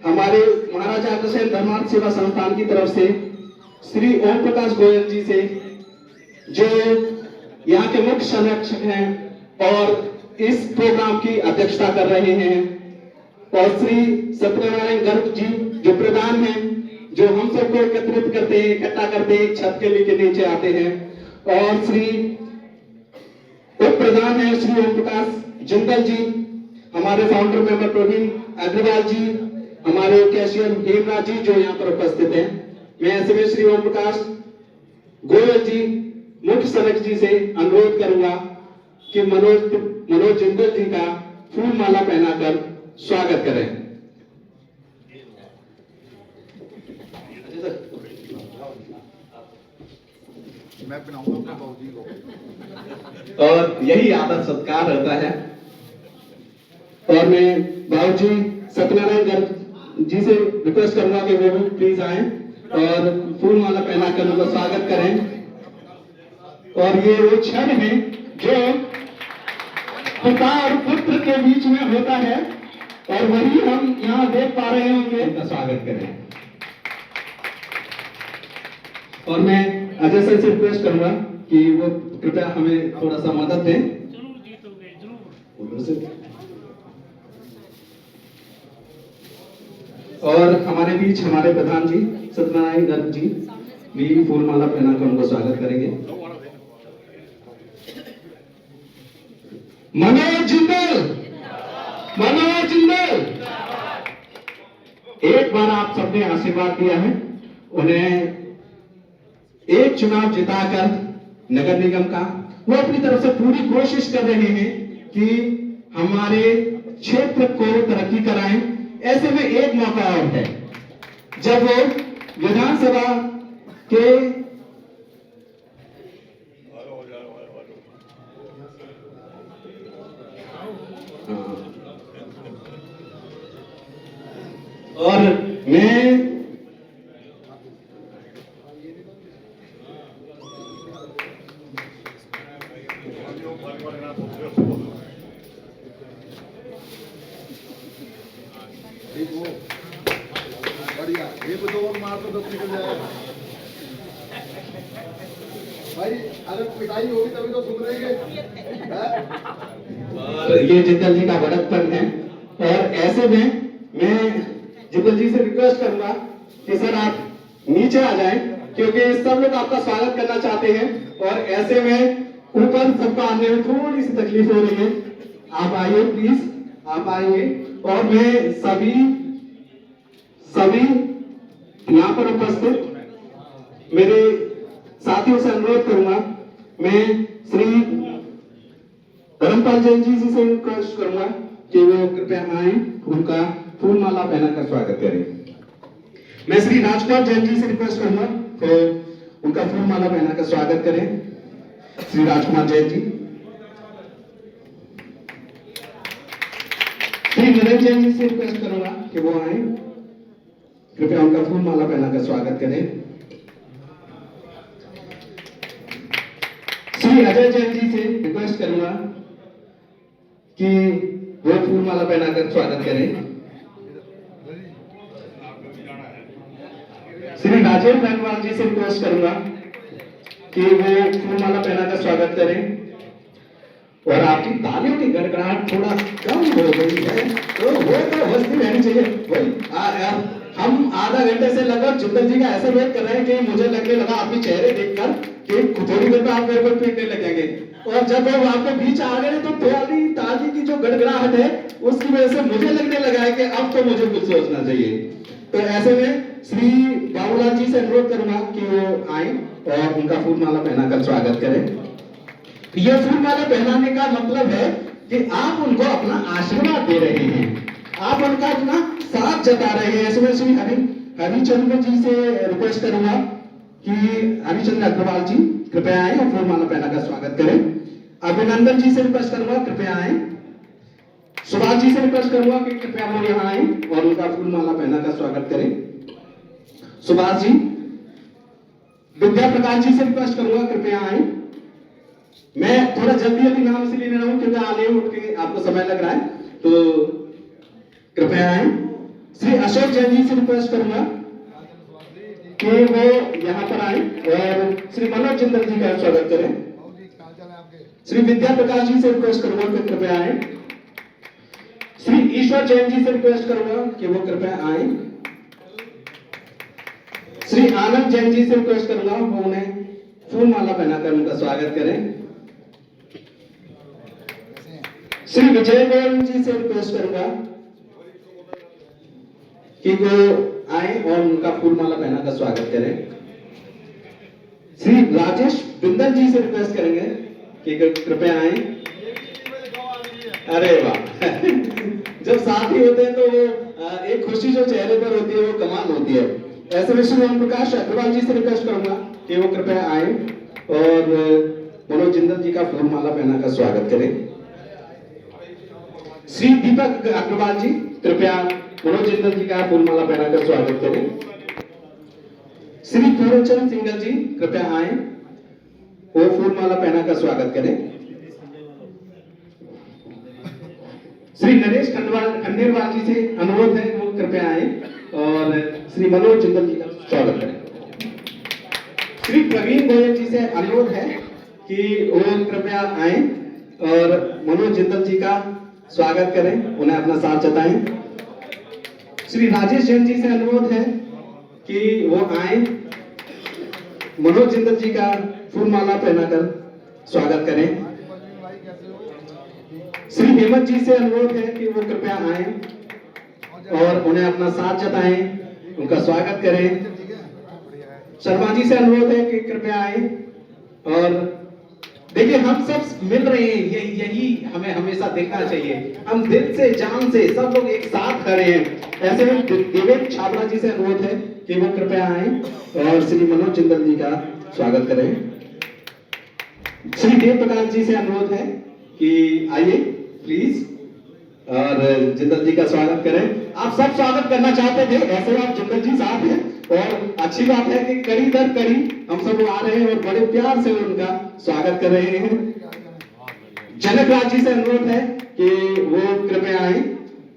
हमारे महाराजा अग्रसेन धर्मार्थ सेवा संस्थान की तरफ से श्री ओम प्रकाश गोयल जी से, जो यहाँ के मुख्य संरक्षक हैं और इस प्रोग्राम की अध्यक्षता कर रहे हैं, और श्री सत्यनारायण गर्ग जी जो प्रधान हैं, जो हम सबको एकत्रित करते हैं, इकट्ठा करते हैं, एक छत के नीचे आते हैं, और श्री उप प्रधान है श्री ओम प्रकाश जिंदल जी, हमारे फाउंडर मेंबर प्रवीण अग्रवाल जी, हमारे कैशियर हेमराज जी जो यहाँ पर उपस्थित हैं। मैं ऐसे में श्री ओम प्रकाश गोयल जी मुख्य संरक्षक जी से अनुरोध करूंगा कि मनोज जिंदल जी का फूल माला पहनाकर स्वागत करें। मैं बनाऊंगा अपने बाबूजी को। और यही आदर सत्कार रहता है। और मैं बाबूजी सत्यनारायण गर्ग जी से रिक्वेस्ट करूंगा कि वो भी प्लीज आए और फूल माला पहनाकर उनका स्वागत करें। और ये वो क्षण है जो पिता और पुत्र के बीच में होता है, और वही हम यहाँ देख पा रहे होंगे। उनका स्वागत करें। और मैं अजय सर से रिक्वेस्ट करूंगा कि वो कृपया हमें थोड़ा सा मदद दें। जरूर जीतोगे, जरूर। उधर से। और हमारे बीच हमारे प्रधान जी सत्यनारायण गर्ग जी भी फूल माला पहनाकर उनको स्वागत करेंगे। मनोज जिंदल, मनोज जिंदल, एक बार आप सबने आशीर्वाद दिया है, उन्हें एक चुनाव जिताकर नगर निगम का वो अपनी तरफ से पूरी कोशिश कर रहे हैं कि हमारे क्षेत्र को तरक्की कराएं। ऐसे में एक मौका और है जब वो विधानसभा के और मैं बढ़िया, एक दो और मार तो 10 निकल जाएगा भाई। अगर पिटाई होगी तभी तो सुधरेंगे। और ये जिंदल जी का बड़कपन है। और ऐसे में मैं जिंदल जी से रिक्वेस्ट करूंगा कि सर आप नीचे आ जाएं, क्योंकि सब लोग आपका स्वागत करना चाहते हैं और ऐसे में ऊपर सबको आने में थोड़ी सी तकलीफ हो रही है। आप आइए प्लीज, आप आइए। और मैं सभी यहाँ पर उपस्थित मेरे साथियों से अनुरोध करूंगा, मैं श्री धर्मपाल जैन जी से रिक्वेस्ट करूंगा कि वो कृपया आए, उनका फूल माला पहनाकर स्वागत करें। मैं श्री राजपाल जैन जी से रिक्वेस्ट करूंगा तो उनका फूल माला पहनाकर स्वागत करें। श्री राजकुमार जैन जी। श्री नरेंद्र जैन जी से रिक्वेस्ट करूंगा कि वो आए, कृपया उनका फूल माला पहनाकर स्वागत करें। श्री अजय जैन जी से रिक्वेस्ट करूंगा कि वो फूल माला पहनाकर स्वागत करें। श्री राजेश रंगवाल जी से रिक्वेस्ट करूंगा कि वो फूल माला पहनाकर स्वागत करें। और आपकी तालियों की गड़गड़ाहट थोड़ा कम हो गई है तो वो तो हंसती रहनी चाहिए। वही हम आधा घंटे से लगभग जिंदल जी का ऐसे वेट कर रहे हैं कि मुझे लगने लगा आपके चेहरे देखकर कि थोड़ी देर में आप मेरे को पीटने लगेंगे। और जब वो आपके बीच आ गए तो थोड़ी ताली की जो गड़गड़ाहट है उसकी वजह से मुझे लगने लगा है कि अब तो मुझे कुछ सोचना चाहिए। तो ऐसे में श्री बाबूलाल जी से अनुरोध करूंगा कि वो आए और उनका फूल माला पहनाकर स्वागत करें। यह फूल माला पहनाने का मतलब है कि आप उनको अपना आशीर्वाद दे रहे हैं, आप उनका अपना साथ जता रहे हैं। इसमें श्री हरिचंद्र जी से रिक्वेस्ट करूंगा कि हरिचंद्र अग्रवाल जी कृपया आए और फूल माला पहनाकर स्वागत करें। अभिनंदन जी से रिक्वेस्ट करूंगा कृपया आए। सुभाष जी से रिक्वेस्ट करूंगा कि कृपया वो यहाँ आए और उनका फूल माला पहनाकर स्वागत करें। सुभाष जी। विद्या प्रकाश जी से रिक्वेस्ट करूंगा कृपया आए। मैं थोड़ा जल्दी नाम से ले रहा हूं क्योंकि आने उठ के आपको समय लग रहा है, तो कृपया आए। श्री अशोक जैन जी से रिक्वेस्ट करूंगा कि वो यहाँ पर आए और श्री मनोज जिंदल जी का स्वागत करें। श्री विद्या प्रकाश जी से रिक्वेस्ट करूंगा कि कृपया आए। श्री ईश्वर जैन जी से रिक्वेस्ट करूंगा कि वो कृपया आए। श्री आनंद जैन जी से रिक्वेस्ट करूंगा वो उन्हें फूल माला पहनाकर उनका स्वागत करें। श्री विजय गोयल जी से रिक्वेस्ट करूंगा कि वो आए और उनका फूल माला पहनाकर स्वागत करें। श्री राजेश बिंदल जी से रिक्वेस्ट करेंगे कि कृपया आए। अरे वाह जब साथी होते हैं तो वो एक खुशी जो चेहरे पर होती है वो कमाल होती है। ऐसे में श्री ओम प्रकाश अग्रवाल जी से रिक्वेस्ट करूंगा कि वो कृपया आए और मनोज जिंदल जी का फूल माला पहनाकर स्वागत करें। श्री दीपक अग्रवाल जी कृपया मनोज जिंदल जी का फूल माला पहनाकर स्वागत करें। श्री पूर्णचंद सिंगल जी कृपया आए, वो फूल माला पहनाकर स्वागत करें। नरेश खंडेलवाल जी से अनुरोध है वो कृपया आए और श्री मनोज जिंदल जी का स्वागत करें। श्री प्रवीण गोयल जी से अनुरोध है कि वो कृपया आए और मनोज जिंदल जी का स्वागत करें, उन्हें अपना साथ जताएं। श्री राजेश जैन जी से अनुरोध है कि वो आए, मनोज जिंदल जी का फूल माला पहनाकर स्वागत करें। श्री हेमंत जी से अनुरोध है कि वो कृपया आए और उन्हें अपना साथ जताएं, उनका स्वागत करें। शर्मा जी से अनुरोध है कि कृपया आए और देखिए हम सब मिल रहे हैं, यही हमें हमेशा देखना चाहिए। हम दिल से जान से सब लोग एक साथ खड़े हैं। ऐसे में देवेंद्र छाबड़ा जी से अनुरोध है कि वो कृपया आए और श्री मनोज जिंदल जी का स्वागत करें। श्री देव प्रकाश जी से अनुरोध है कि आइए प्लीज और जिंदल जी का स्वागत करें। आप सब स्वागत करना चाहते थे, ऐसे आप जिंदल जी साथ हैं और अच्छी बात है कि कड़ी दर कड़ी हम सब आ रहे हैं और बड़े प्यार से उनका स्वागत कर रहे हैं। जनक राज जी से अनुरोध है कि वो कृपया आए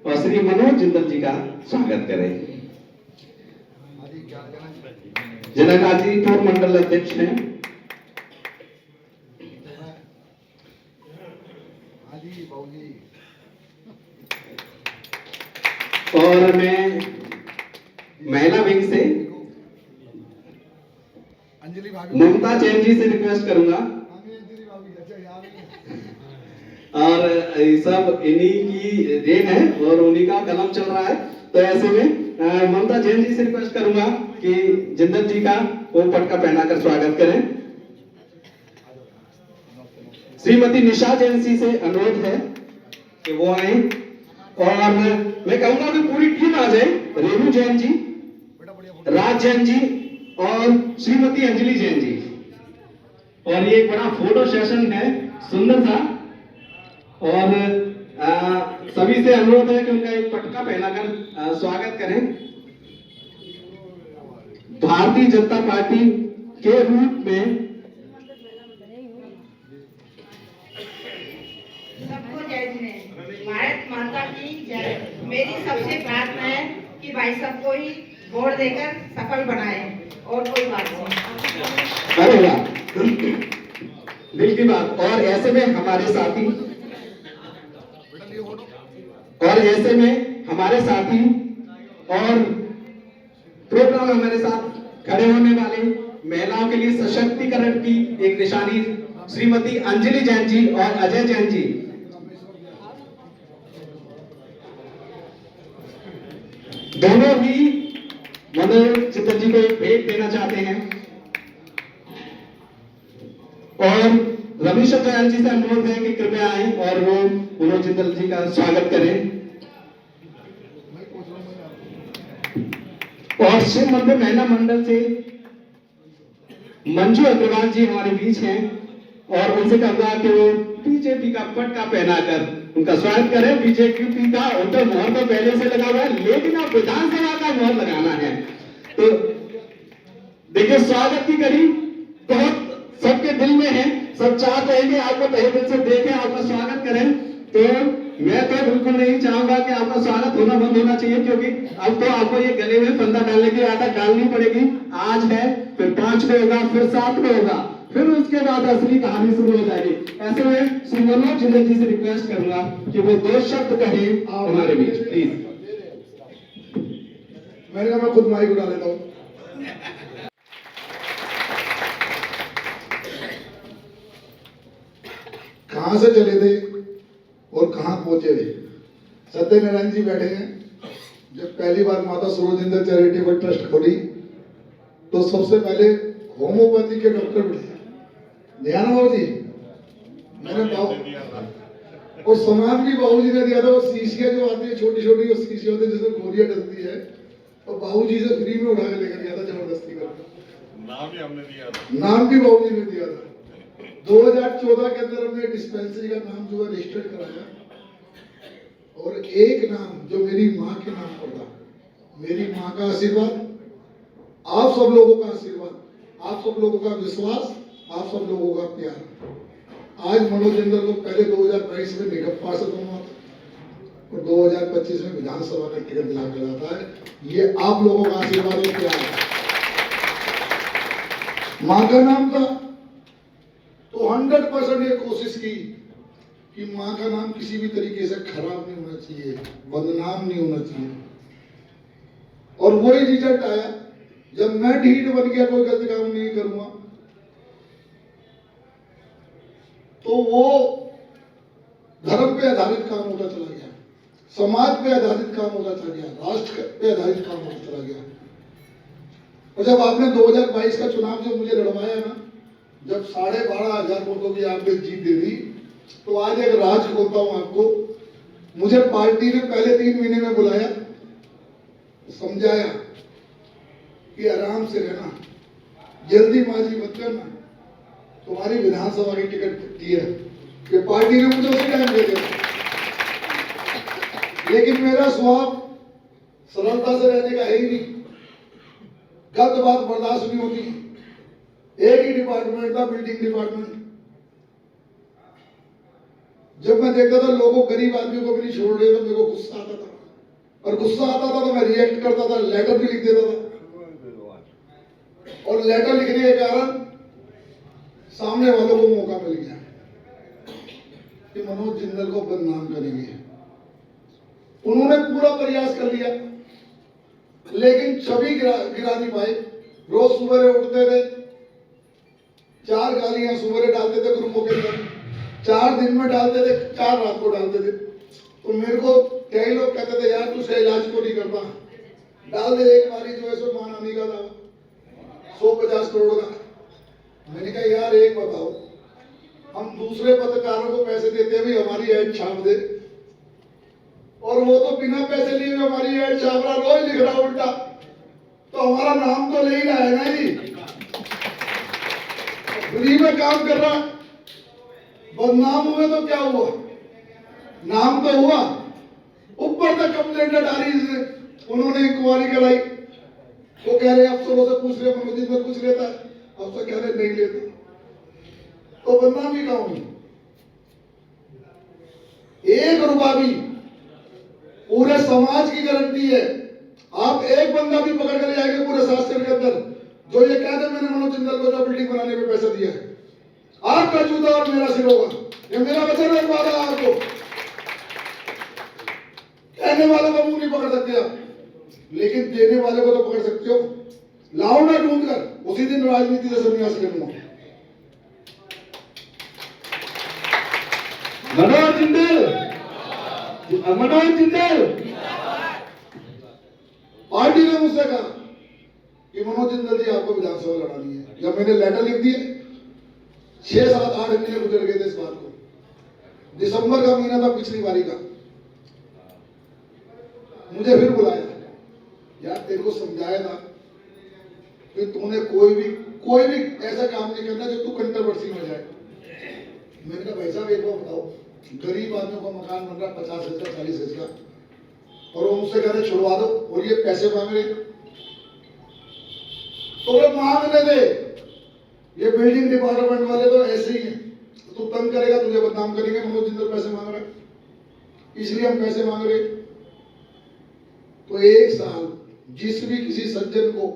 और श्री मनोज जिंदल जी का स्वागत करें। जनक राज जी पूर्व मंडल अध्यक्ष हैं। और मैं महिला विंग से ममता जैन जी से रिक्वेस्ट करूंगा और ये सब इन्हीं की देन है और उन्हीं का कलम चल रहा है, तो ऐसे में ममता जैन जी से रिक्वेस्ट करूंगा कि जिंदल जी का वो पटका पहनाकर स्वागत करें। श्रीमती निशा जैन जी से अनुरोध है कि वो आए और मैं कहूंगा कि पूरी टीम आ जाए। रेणु जैन जी, राज जैन जी और श्रीमती अंजलि जैन जी। और ये एक बड़ा फोटो सेशन है सुंदर सा और सभी से अनुरोध है कि उनका एक पटका पहनाकर स्वागत करें। भारतीय जनता पार्टी के रूप में सबको जय जिने, भारत माता की जय। मेरी सबसे प्रार्थना है कि भाई सबको ही वोट देकर सफल बनाए और कोई बात नहीं। अरे वाह, दिल की बात। और ऐसे में हमारे साथी और प्रोग्राम हमारे साथ खड़े होने वाले महिलाओं के लिए सशक्तिकरण की एक निशानी श्रीमती अंजलि जैन जी और अजय जैन जी। दोनों ही मनोज जिंदल जी को एक भेंट देना चाहते हैं और रमेश दयाल जी से अनुरोध है कि कृपया आए और वो मनोज जिंदल जी का स्वागत करें। और शिव मंदिर महिला मंडल से मंजू अग्रवाल जी हमारे बीच हैं और उनसे कहूंगा कि वो बीजेपी का पटका पहनाकर उनका स्वागत करें। बीजेपी का वोटर मोहर तो पहले से लगा हुआ है, लेकिन अब विधानसभा का मोहर लगाना है। तो देखिए स्वागत की कड़ी बहुत सबके दिल में है, सब चाहते हैं कि आपको तहे दिल से देखें, आपका स्वागत करें। तो मैं तो बिल्कुल नहीं चाहूंगा कि आपका स्वागत होना बंद होना चाहिए, क्योंकि अब तो आपको ये गले में फंदा डालने की आदत डालनी पड़ेगी। आज है, फिर 5 में होगा, फिर 7 में होगा, फिर उसके बाद असली कहानी शुरू हो जाएगी। ऐसे में श्री मनोज जिंदल जी से रिक्वेस्ट करूंगा कि वो 2 शब्द कहें हमारे बीच प्लीज। मैंने कहा मैं खुद माइक उठा लेता हूँ। कहां से चले थे और कहां पहुंचे थे। सत्यनारायण जी बैठे हैं। जब पहली बार माता सूरजिंदर चैरिटेबल ट्रस्ट खोली तो सबसे पहले होम्योपैथी के डॉक्टर बैठे, ध्यान बाबू जी, मैंने और सामान भी बाबू जी ने दिया था। वो शीशियां जो आती है छोटी छोटी, वो शीशियां होती है जिसमें गोलियां डलती है, और बाबू जी से फ्री में उठा के लेकर गया था जबरदस्ती करके। नाम भी हमने दिया था, नाम भी बाबू जी ने दिया था। 2014 के अंदर हमने डिस्पेंसरी का नाम जो है रजिस्टर्ड कराया और एक नाम जो मेरी माँ के नाम पर था। मेरी माँ का आशीर्वाद, आप सब लोगों का आशीर्वाद, आप सब लोगों का विश्वास, आप सब लोगों का प्यार। आज मनोज जिंदल को पहले 2022 में निगम पार्षद होना था, और 2025 में विधानसभा का टिकट दिला के लाता है। ये आप लोगों का आशीर्वाद और प्यार है। मां का नाम था तो 100% ये कोशिश की कि मां का नाम किसी भी तरीके से खराब नहीं होना चाहिए, बदनाम नहीं होना चाहिए। और वही रिजल्ट आया। जब मैं ढीठ बन गया, कोई गलत काम नहीं करूंगा, तो वो धर्म पे आधारित काम होता चला गया, समाज पे आधारित काम होता चला गया, राष्ट्र पे आधारित काम होता चला गया। और जब आपने 2022 का चुनाव जो मुझे लड़वाया ना, जब 12,500 वोटों की आपने जीत दे दी, तो आज एक राज बोलता हूं आपको। मुझे पार्टी ने पहले 3 महीने में बुलाया, समझाया कि आराम से रहना, जल्दीबाजी मत करना, तुम्हारी विधानसभा की टिकट दी है कि पार्टी ने मुझे उसी टाइम दे दिया। लेकिन मेरा स्वभाव सरलता से रहने का है ही नहीं, गलत बात बर्दाश्त नहीं होती। एक ही डिपार्टमेंट था, बिल्डिंग डिपार्टमेंट। जब मैं देखता था लोगों, गरीब आदमी को भी नहीं छोड़ रहे, तो मेरे को गुस्सा आता था, और गुस्सा आता था तो मैं रिएक्ट करता था, लेटर भी लिख देता था। और लेटर लिखने के कारण सामने वालों को मौका मिल गया कि मनोज जिंदल को बदनाम करेंगे। उन्होंने पूरा प्रयास कर लिया, लेकिन छवि गिरा नहीं पाए। रोज सुबह उठते थे, 4 गालियां सुबह डालते थे ग्रुपों के अंदर, 4 दिन में डालते थे, 4 रात को डालते थे। तो मेरे को कई लोग कहते थे, यार तू सही इलाज को नहीं करता, डाल दे एक बारी जो है सो महारानी का दावा 150 करोड़ का। मैंने कहा यार एक बताओ, हम दूसरे पत्रकारों को पैसे देते भी हमारी ऐड छाप दे, और वो तो बिना पैसे लिए हमारी ऐड छाप रहा, रोज लिख रहा उल्टा, तो हमारा नाम तो ले ही रहा है ना जी, फ्री में काम कर रहा। बदनाम हुए तो क्या हुआ, नाम तो हुआ, ऊपर तक कंप्लेंट डाली इसने, उन्होंने इंक्वायरी कराई। वो कह रहे अफसरों से पूछ रहे, मनोज जिंदल कुछ लेता है, अफसर कह रहे नहीं लेता, तो बदनामी का हूं। 1 रुपया भी पूरे समाज की गारंटी है। आप एक बंदा भी पकड़ कर ले आएंगे पूरे शासन के अंदर जो ये कह दे मैंने मनोज जिंदल को जो बिल्डिंग बनाने में पैसा दिया है, आपका जूता और मेरा सिर होगा। ये मेरा वचन है, वादा है आपको। कहने वालों को मुंह नहीं पकड़ सकते आप, लेकिन देने वाले को तो पकड़ सकते हो। लाओ ना ढूंढ कर, उसी दिन राजनीति से संन्यास ले लूंगा। मनोज जिंदल, मनोज जिंदल। पार्टी ने मुझसे कहा कि मनोज जिंदल जी आपको विधानसभा लड़ानी है। जब मैंने लेटर लिख दिए, 6, 7, 8 महीने गुजर गए थे इस बात को। दिसंबर का महीना था पिछली बारी का, मुझे फिर बुलाया, यार तेरे को समझाया था कि तूने कोई भी ऐसा काम नहीं करना जो तू कंट्रोवर्सी में जाए। मैंने कहा भाई साहब एक बार बताओ, गरीब आदमियों का मकान बन रहा 50 गज का, 40 गज का, और वो मुझसे कह रहे छुड़वा दो, और ये पैसे मांग रहे, तो वो मांगने दे। ये बिल्डिंग डिपार्टमेंट वाले तो ऐसे ही हैं, तू तंग करेगा तुझे बदनाम करेंगे, मनोज जिंदल पैसे मांग रहा है इसलिए हम पैसे मांग रहे। तो 1 साल जिस भी किसी सज्जन को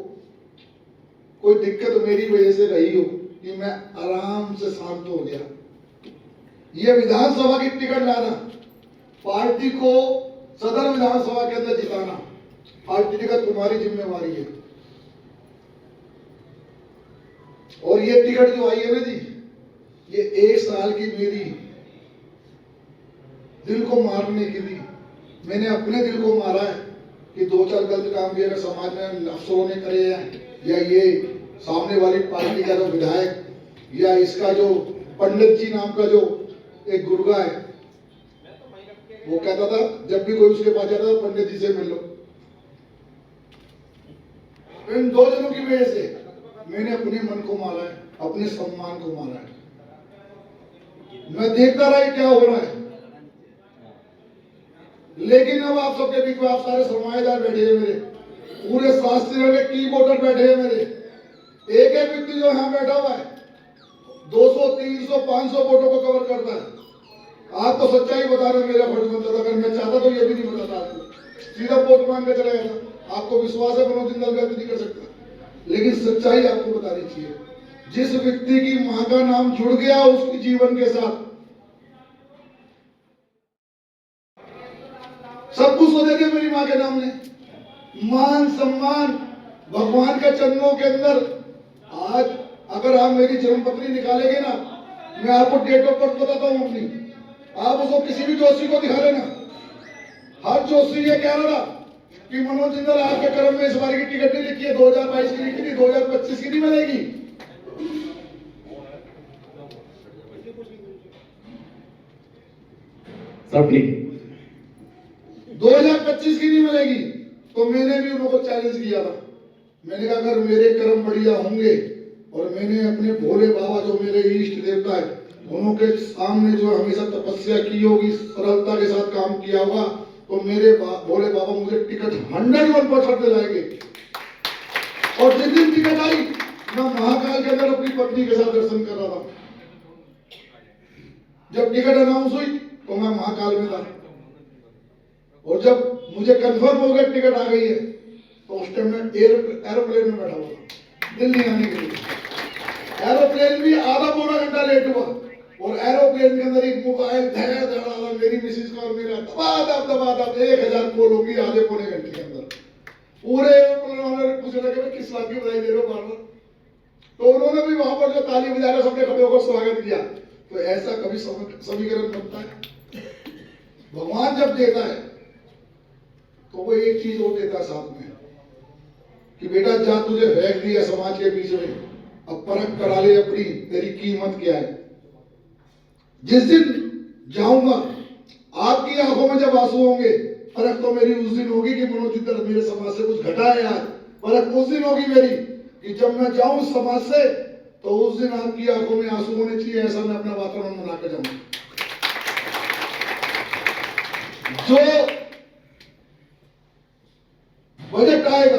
कोई दिक्कत मेरी वजह से रही हो कि मैं आराम से शांत हो गया। ये विधानसभा की टिकट लाना, पार्टी को सदर विधानसभा के अंदर जिताना, पार्टी टिकट तुम्हारी जिम्मेवारी है। और ये टिकट जो आई है ना जी, ये 1 साल की मेरी दिल को मारने की थी। मैंने अपने दिल को मारा है कि 2-4 गलत काम भी अगर समाज में अफसरों ने करे हैं, या ये सामने वाली पार्टी का जो विधायक, या इसका जो पंडित जी नाम का जो एक गुर्गा है, वो कहता था जब भी कोई उसके पास जाता था, पंडित जी से मिल लो। इन 2 जनों की वजह से मैंने अपने मन को मारा है, अपने सम्मान को मारा है। मैं देखता रहा क्या हो रहा है, लेकिन अब आप सबके बीच में आप सारे सरमाएदार बैठे हैं मेरे, पूरे शास्त्रियों के कीबोर्डर बैठे हैं मेरे, एक व्यक्ति जो यहाँ बैठा हुआ है 200, 300, 500 वोटों को कवर करता है। आपको सच्चाई बताना मेरा फर्ज बनता था। अगर मैं चाहता तो ये भी नहीं बताता आपको, सीधा वोट मांग के चला जाता। आपको विश्वास है मनोज जिंदाल गलती नहीं कर सकता, लेकिन सच्चाई आपको बतानी चाहिए। जिस व्यक्ति की मां का नाम जुड़ गया उसके जीवन के साथ, सब कुछ हो देंगे मेरी मां के नाम ने, मान सम्मान भगवान के चरणों के अंदर। आज अगर आप मेरी जन्मपत्री निकालेंगे ना, मैं आपको डेट ऑफ बर्थ बताता हूं अपनी, आप उसको किसी भी जोशी को दिखा लेना। हर जोशी ये कह रहा था कि मनोज जिंदाल आपके कर्म में इस बार की टिकट नहीं लिखी है, 2022 की लिखी थी, 2025 की नहीं मिलेगी। सब ठीक 2025 की नहीं मिलेगी। तो मैंने भी उनको चैलेंज किया था, मैंने कहा अगर मेरे कर्म बढ़िया होंगे और मैंने अपने भोले बाबा जो मेरे इष्ट देवता है उनके सामने जो हमेशा तपस्या की होगी, सरलता के साथ काम किया होगा, तो मेरे भोले बाबा मुझे टिकट 101% दिलाएंगे। और जिस दिन टिकट आई, मैं महाकाल के अंदर अपनी पत्नी के साथ दर्शन कर रहा था। जब टिकट अनाउंस हुई तो मैं महाकाल में था, और जब मुझे कंफर्म हो गया टिकट आ गई है, तो उस टाइम मैं एरोप्लेन में बैठा हुआ था दिल्ली आने के लिए। एरोप्लेन भी आधा पौना घंटा लेट हुआ, और एरोप्लेन के अंदर एक मोबाइल धड़ा धड़ा मेरी मिसिस का और मेरा दबा 1000 कॉल होगी आधे पौने घंटे के अंदर। पूरे एरोप्लेन वाले ने पूछा कि किस बात की बधाई दे रहे हो बार-बार, तो उन्होंने भी वहां पर जो ताली बजा रहे सबने खड़े होकर स्वागत किया। तो ऐसा कभी समीकरण बनता है? भगवान जब देता है तो वो एक चीज और देता साथ में कि बेटा जा तुझे फेंक दिया समाज के बीच में, अब परख करा ले अपनी, तेरी कीमत क्या है। जिस दिन जाऊंगा आपकी आंखों में जब आंसू होंगे, परख तो मेरी उस दिन होगी कि मनोज जिंदाल मेरे समाज से कुछ घटा है। आज परख उस दिन होगी मेरी कि जब मैं जाऊं समाज से, तो उस दिन आपकी आंखों में आंसू होने चाहिए, ऐसा मैं अपना वातावरण बनाकर जाऊंगा। जो बजट आएगा,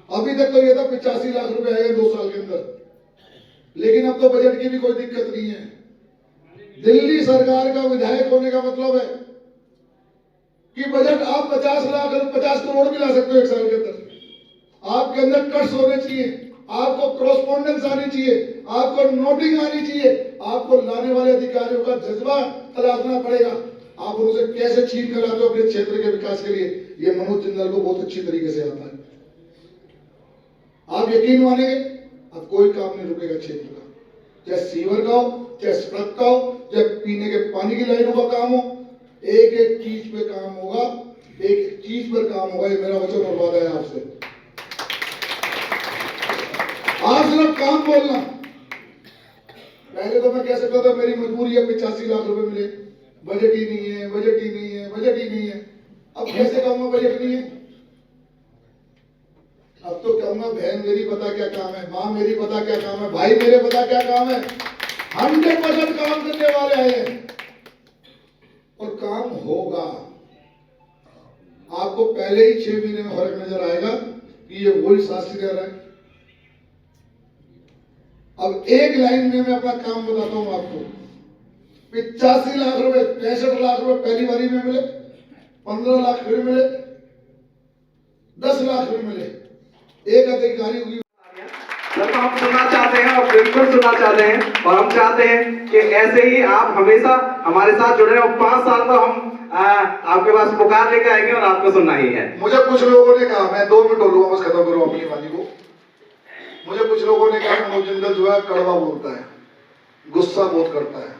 अभी तक तो ये था 85 लाख रुपए आएगा 2 साल के अंदर, लेकिन अब तो बजट की भी कोई दिक्कत नहीं है। दिल्ली सरकार का विधायक होने का मतलब है कि बजट आप 50 करोड़ भी ला सकते हो एक साल के अंदर। आपके अंदर कट्स होने चाहिए, आपको क्रॉसपॉन्डेंस आनी चाहिए, आपको नोटिंग आनी चाहिए, आपको लाने वाले अधिकारियों का जज्बा तलाशना पड़ेगा। आप उनसे कैसे छीन कर लाते हो अपने क्षेत्र के विकास के लिए, ये मनोज जिंदाल को बहुत अच्छी तरीके से आता है। आप यकीन मानेंगे, अब कोई काम नहीं रुकेगा क्षेत्र का, चाहे सीवर का हो, चाहे सड़क का हो, चाहे पीने के पानी की लाइनों का काम हो, एक एक चीज पे काम होगा, एक एक चीज पर काम होगा। ये मेरा वचन और वादा है आपसे। आज सिर्फ काम बोलना, पहले तो मैं कह सकता था मेरी मजबूरी है 85 लाख रुपए मिले, बजट ही नहीं है, बजट ही नहीं है, बजट ही नहीं है। अब कैसे कहूंगा बजट नहीं है? अब तो कहूंगा बहन मेरी पता क्या काम है, माँ मेरी पता क्या काम है, भाई मेरे पता क्या काम है। 100% काम करने वाले आए हैं और काम होगा। आपको पहले ही 6 महीने में फर्क नजर आएगा कि ये वही शास्त्री रह रहा है। अब एक लाइन में मैं अपना काम बताता हूं आपको। 85 लाख रुपए, 65 लाख रुपए पहली बारी में मिले, 15 लाख फिर मिले, 10 लाख फिर मिले। एक अधिकारी हुई सर, तो हम सुनना चाहते हैं और बिल्कुल सुनना चाहते हैं, और हम चाहते हैं कि ऐसे ही आप हमेशा हमारे साथ जुड़े रहे। 5 साल तो हम आपके पास पुकार लेकर आएंगे और आपको सुनना ही है। मुझे कुछ लोगों ने कहा, मैं 2 मिनट बोलूंगा बस, खत्म करूं अपनी बात को। मुझे कुछ लोगों ने कहा मनोज जिंदाल जो है कड़वा बोलता है, गुस्सा बहुत करता है,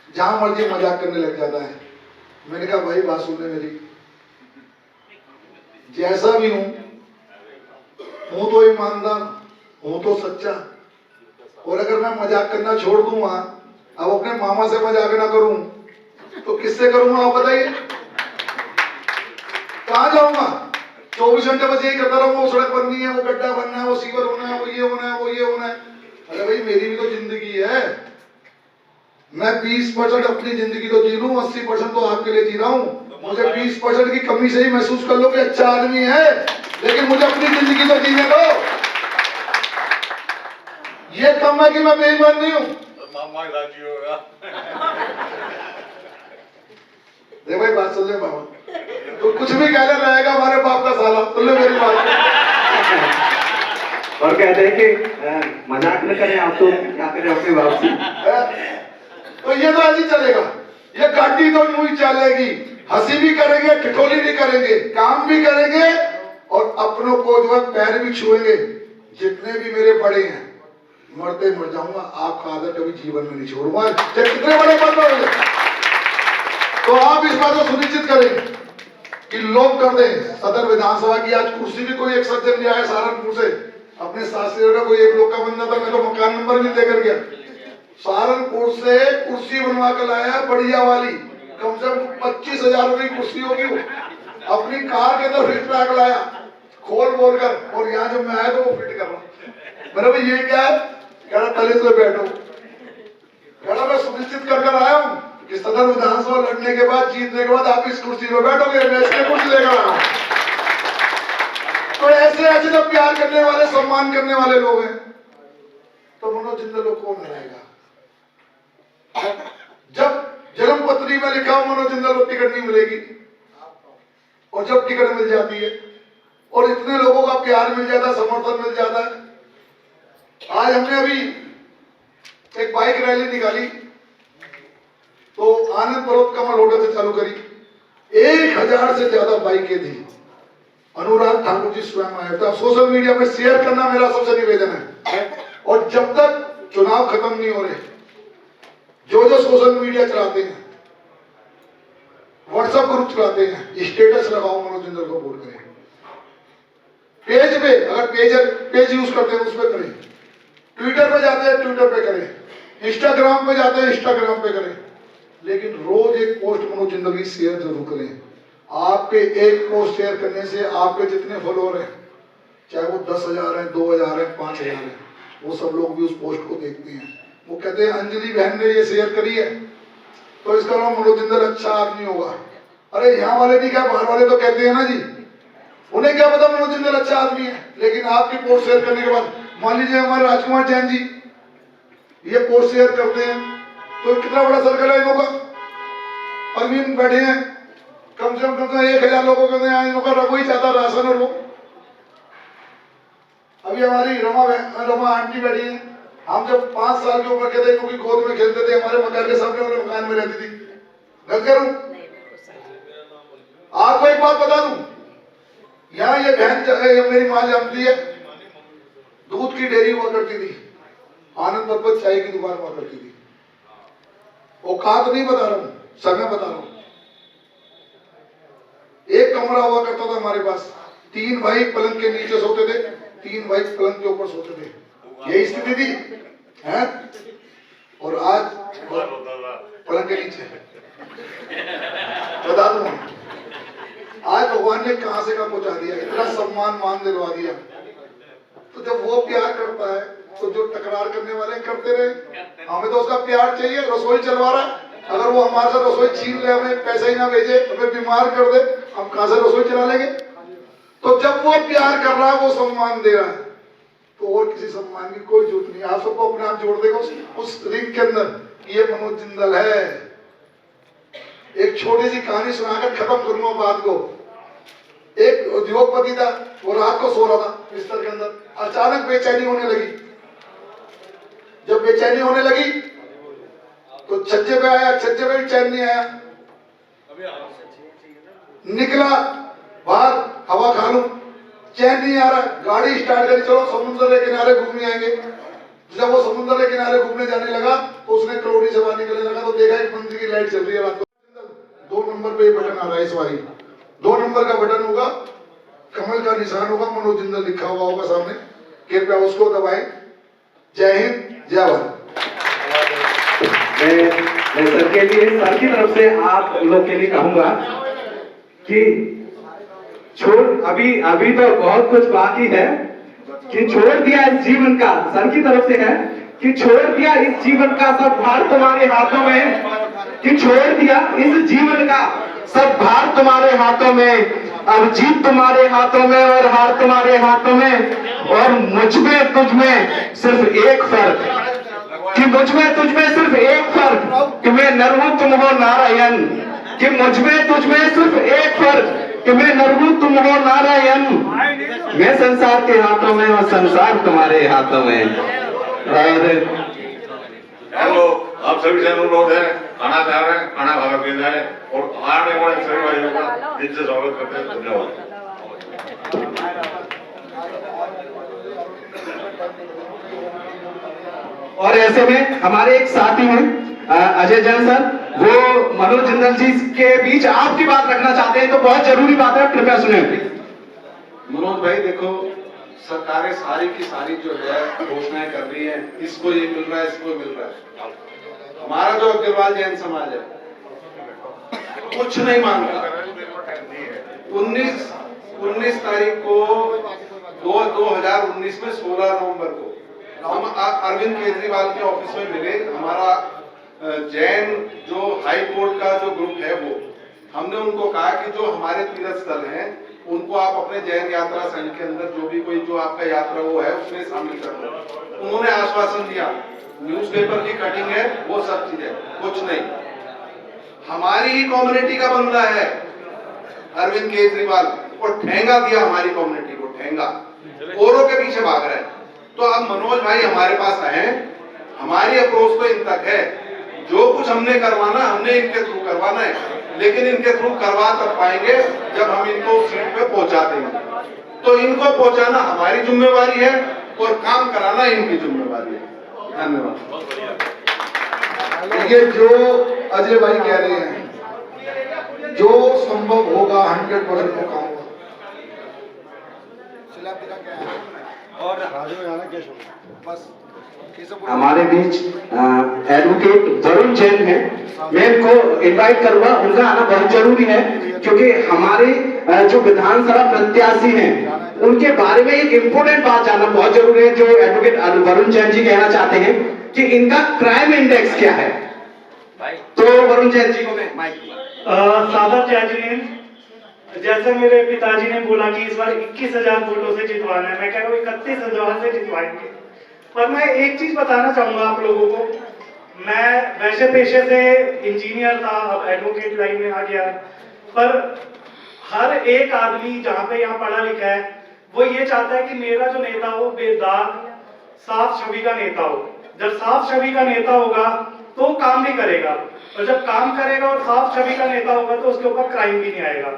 जहां मर्जी मजाक करने लग जाता है। मैंने कहा भाई बात सुनने मेरी, जैसा भी हूं तो ईमानदार, हूं तो सच्चा, और अगर मैं मजाक करना छोड़ दूंगा, अब अपने मामा से मजाक ना करूं तो किससे करूंगा आप बताइए? कहां जाऊंगा? 24 घंटे बस यही करता रहूंगा, वो सड़क बननी है, वो गड्ढा बनना है, वो सीवर होना है, वो ये होना है, वो ये होना है। अरे भाई मेरी भी तो जिंदगी है। मैं 20% अपनी जिंदगी तो जी लूं, 80% तो आपके लिए जी रहा हूं। मुझे 20% की कमी से ही महसूस कर लो कि अच्छा आदमी है, लेकिन मुझे अपनी जिंदगी तो जीने दो। ये कम है कि मैं बेईमान नहीं हूं, मामा राजी होगा। दे भाई बात सुन ले मामा, तो कुछ भी कहने रहेगा हमारे बाप का साला, सुन ले मेरी बात। और कहते हैं कि मजाक न करें आप, तो क्या करें अपनी वापसी। तो ये तो ऐसे ही चलेगा, ये गाड़ी तो यूं ही चलेगी, हंसी भी करेंगे, ठिठोली भी करेंगे, काम भी करेंगे और अपनों को जो है पैर भी छुएंगे। जितने भी मेरे बड़े हैं, मरते मर जाऊंगा, आपका आदर कभी जीवन में नहीं छोड़ूंगा, चाहे कितने बड़े पद पर हो। तो आप इस बात को सुनिश्चित करें कि लोग कर दें। सदर विधानसभा की आज कुर्सी भी कोई एक सज्जन लिया है सहारनपुर से, अपने सासरी का कोई एक लोग का बंदा था, मैं तो मकान नंबर भी देकर गया। सहारनपुर से कुर्सी बनवा कर लाया बढ़िया वाली, कम से कम 25,000 रुपए की कुर्सी होगी वो। अपनी कार के अंदर फिट ट्रैक लाया, खोल बोल कर, और यहाँ जब मैं आया तो वो फिट कर रहा। मेरा भाई ये क्या है? कह रहा तले से बैठो। कह रहा मैं सुनिश्चित कर कर आया हूँ कि सदर विधानसभा लड़ने के बाद, जीतने के बाद आप इस कुर्सी में बैठोगे, मैं इसलिए कुर्सी लेकर आया हूँ। तो ऐसे ऐसे जब प्यार करने वाले, सम्मान करने वाले लोग हैं, तो मनोज जिंदल को कौन हराएगा? जब जन्म पत्री में लिखा हो मनोज जिंदल को टिकट नहीं मिलेगी, और जब टिकट मिल जाती है और इतने लोगों का प्यार मिल जाता है, समर्थन मिल जाता है। आज हमने अभी एक बाइक रैली निकाली, तो आनंद पर्वत कमल रोड से चालू करी, 1000 से ज्यादा बाइकें थी। अनुराग ठाकुर जी स्वयं आए थे। सोशल मीडिया में शेयर करना मेरा सबसे निवेदन है। और जब तक चुनाव खत्म नहीं हो रहे, जो जो सोशल मीडिया चलाते हैं, व्हाट्सएप ग्रुप चलाते हैं, स्टेटस लगाओ मनोज जिंदल को वोट करें। पेज पे, अगर पेज यूज करते हैं उस पर करें, ट्विटर पे जाते हैं ट्विटर पे करें, इंस्टाग्राम पे जाते हैं इंस्टाग्राम पे करें, लेकिन रोज एक पोस्ट मनोज जिंदल की शेयर जरूर करें। आपके एक पोस्ट शेयर करने से आपके जितने फॉलोअर हैं, चाहे वो 10,000 है, 2,000 है, 5,000 है, वो सब लोग भी उस पोस्ट को देखते हैं। वो कहते हैं अंजलि बहन ने ये शेयर करी है, तो इसका नाम मनोज जिंदल अच्छा आदमी होगा। अरे यहाँ वाले नहीं क्या, बाहर वाले तो कहते हैं ना जी, उन्हें क्या पता मनोज जिंदल अच्छा आदमी है। लेकिन आपकी पोस्ट शेयर करने के बाद, मान लीजिए हमारे राजकुमार जैन जी ये पोस्ट शेयर करते हैं, तो कितना बड़ा सर्कल है इनका। परवीन बैठे हैं, कम से कम 1,000 लोगों के इनका रघु ही चाहता राशन। और वो अभी हमारी रमा आंटी बैठी है, हम जब 5 साल के उम्र के थे, क्योंकि गोद में खेलते थे, हमारे मकान के सामने वाले मकान में रहती थी। गलत करूं? आपको एक बात बता दूं, यहाँ ये बहन मेरी माँ जानती है, दूध की डेयरी हुआ करती थी, आनंद पर्वत चाय की दुकान हुआ करती थी। औकात नहीं बता रहा हूं, समय बता रहा हूं। एक कमरा हुआ करता था हमारे पास, 3 भाई पलंग के नीचे सोते थे, 3 भाई पलंग के ऊपर सोते थे। यही स्थिति थी है? और आज पलंग के नीचे बता दूं, आज भगवान ने कहां से कहां पहुंचा दिया, इतना सम्मान मान दिलवा दिया। तो जब वो प्यार करता है, तो जो तकरार करने वाले करते रहे। हमें तो उसका प्यार चाहिए। रसोई चलवा रहा है, अगर वो हमारे से रसोई छीन ले, हमें पैसे ही ना भेजे, हमें बीमार कर दे, हम कहां से रसोई चला लेंगे। तो जब वो प्यार कर रहा है, वो सम्मान दे रहा है, तो और किसी सम्मान की कोई जरूरत नहीं। आप सबको अपने आप जोड़ देगा उस रिंग के अंदर, ये मनोज जिंदल है। एक छोटी सी कहानी सुनाकर खत्म करूंगा बात को। एक उद्योगपति था, वो रात को सो रहा था बिस्तर के अंदर, अचानक बेचैनी होने लगी। जब बेचैनी होने लगी तो छज्जे पे आया, छज्जे पे भी चैन नहीं आया, निकला बाहर हवा खा लूं, चैन नहीं आ रहा। गाड़ी स्टार्ट करी, चलो समुद्र के किनारे घूमने आएंगे। जब वो समुद्र के किनारे घूमने जाने लगा, तो उसने करोड़ी से बाहर निकलने लगा, तो देखा एक मंदिर की लाइट चल रही है रात को। 2 नंबर पे बटन आ रहा है इस बारी, 2 नंबर का बटन होगा, कमल का निशान होगा, मनोज जिंदल लिखा हुआ होगा सामने। कृपया उसको दबाएं। जय हिंद, जय भारत। मैं सर के लिए, सर की तरफ से आप लोग के लिए कहूंगा कि अभी तो बहुत कुछ बाकी है, कि छोड़ दिया इस जीवन का, सर की तरफ से है कि छोड़ दिया इस जीवन का सब भार तुम्हारे हाथों में, कि छोड़ दिया इस जीवन का सब भार तुम्हारे हाथों में। अब जीत तुम्हारे हाथों में और हार तुम्हारे हाथों में, और मुझ में तुझ में सिर्फ एक फर्क, कि मुझ में तुझ में सिर्फ एक फर्क कि मैं नर हूं तुम हो नारायण, कि मुझ में तुझ में सिर्फ एक फर्क कि मैं नर हूं तुम हो नारायण, मैं संसार के हाथों में और संसार तुम्हारे हाथों में। और हम लोग आप सभी से अनुरोध है, खाना तैयार है, खाना खा के जाए और आने वाले सभी भाइयों का दिल से स्वागत करते हैं। धन्यवाद। और ऐसे में हमारे एक साथी हैं अजय जैन सर, वो मनोज जिंदल जी के बीच आपकी बात रखना चाहते हैं, तो बहुत जरूरी बात है, कृपया सुने। मनोज भाई देखो, सरकारें सारी की सारी जो है घोषणाएं कर रही है, इसको ये मिल रहा है, इसको मिल रहा है। हमारा जो अग्रवाल जैन समाज है कुछ नहीं मांगता। 19 तारीख को 2019 में 16 नवंबर को हम अरविंद केजरीवाल के ऑफिस में मिले। हमारा जैन जो हाई कोर्ट का जो ग्रुप है वो, हमने उनको कहा कि जो हमारे तीर्थ स्थल हैं उनको आप अपने जैन यात्रा संघ के अंदर जो भी कोई जो आपका यात्रा वो है उसमें शामिल कर लो। उन्होंने आश्वासन दिया, न्यूज़पेपर की कटिंग है वो सब चीज है, कुछ नहीं। हमारी ही कम्युनिटी का बंदा है अरविंद केजरीवाल, और ठेंगा दिया हमारी कम्युनिटी को, ठेंगा औरों के पीछे भाग रहा है। तो अब मनोज भाई हमारे पास आए, हमारी अप्रोच तो इन तक है, जो कुछ हमने करवाना हमने इनके थ्रू करवाना है, लेकिन इनके थ्रू करवा तब पाएंगे जब हम इनको सीट पे पहुंचा देंगे। तो इनको पहुंचाना हमारी जिम्मेवारी है और काम कराना इनकी जिम्मेवारी है। धन्यवाद। ये जो अजय भाई कह रहे हैं, जो संभव होगा 100% वो काम होगा। हमारे बीच एडवोकेट वरुण जैन हैं, मैं इनको इनवाइट करूंगा, उनका आना बहुत जरूरी है क्योंकि हमारे जो विधानसभा प्रत्याशी हैं उनके बारे में एक इम्पोर्टेंट बात जानना बहुत जरूरी है। जो एडवोकेट वरुण जैन जी कहना चाहते हैं कि इनका क्राइम इंडेक्स क्या है, तो वरुण जैन जी को मैं माइक दूंगा। सादर जैजनीन, जैसे मेरे पिताजी ने बोला कि इस बार 21,000 वोटों से जितवाना है, मैं कह रहा हूँ 31,000 से जितवाएंगे। पर मैं एक चीज बताना चाहूंगा आप लोगों को, मैं वैसे पेशे से इंजीनियर था, अब एडवोकेट लाइन में आ गया, पर हर एक आदमी जहाँ पे यहाँ पढ़ा लिखा है वो ये चाहता है कि मेरा जो नेता हो बेदाग साफ छवि का नेता हो। जब साफ छवि का नेता होगा तो काम भी करेगा, और जब काम करेगा और साफ छवि का नेता होगा तो उसके ऊपर क्राइम भी नहीं आएगा।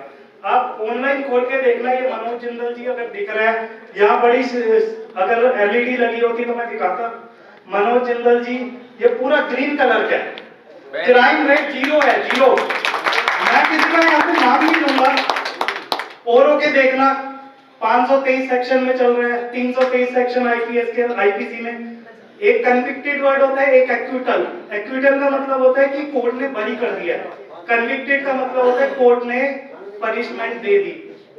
आप ऑनलाइन खोल के देखना, ये मनोज जिंदल जी अगर दिख रहा है, यहाँ बड़ी अगर एलईडी लगी होती तो मैं दिखाता। मनोज जिंदल जी, ये पूरा ग्रीन कलर का है, क्राइम रेट 0 है, 0। मैं किसी का यहाँ पे नाम नहीं लूंगा, औरों के देखना 523 सेक्शन में चल रहे हैं, 323 सेक्शन आईपीएस के आईपीसी में। एक कन्विक्टेड वर्ड होता है, एक एक्विटल। एक्विटल का मतलब होता है कि कोर्ट ने बरी कर दिया, कन्विक्टेड का मतलब होता है कोर्ट ने पनिशमेंट दे दी,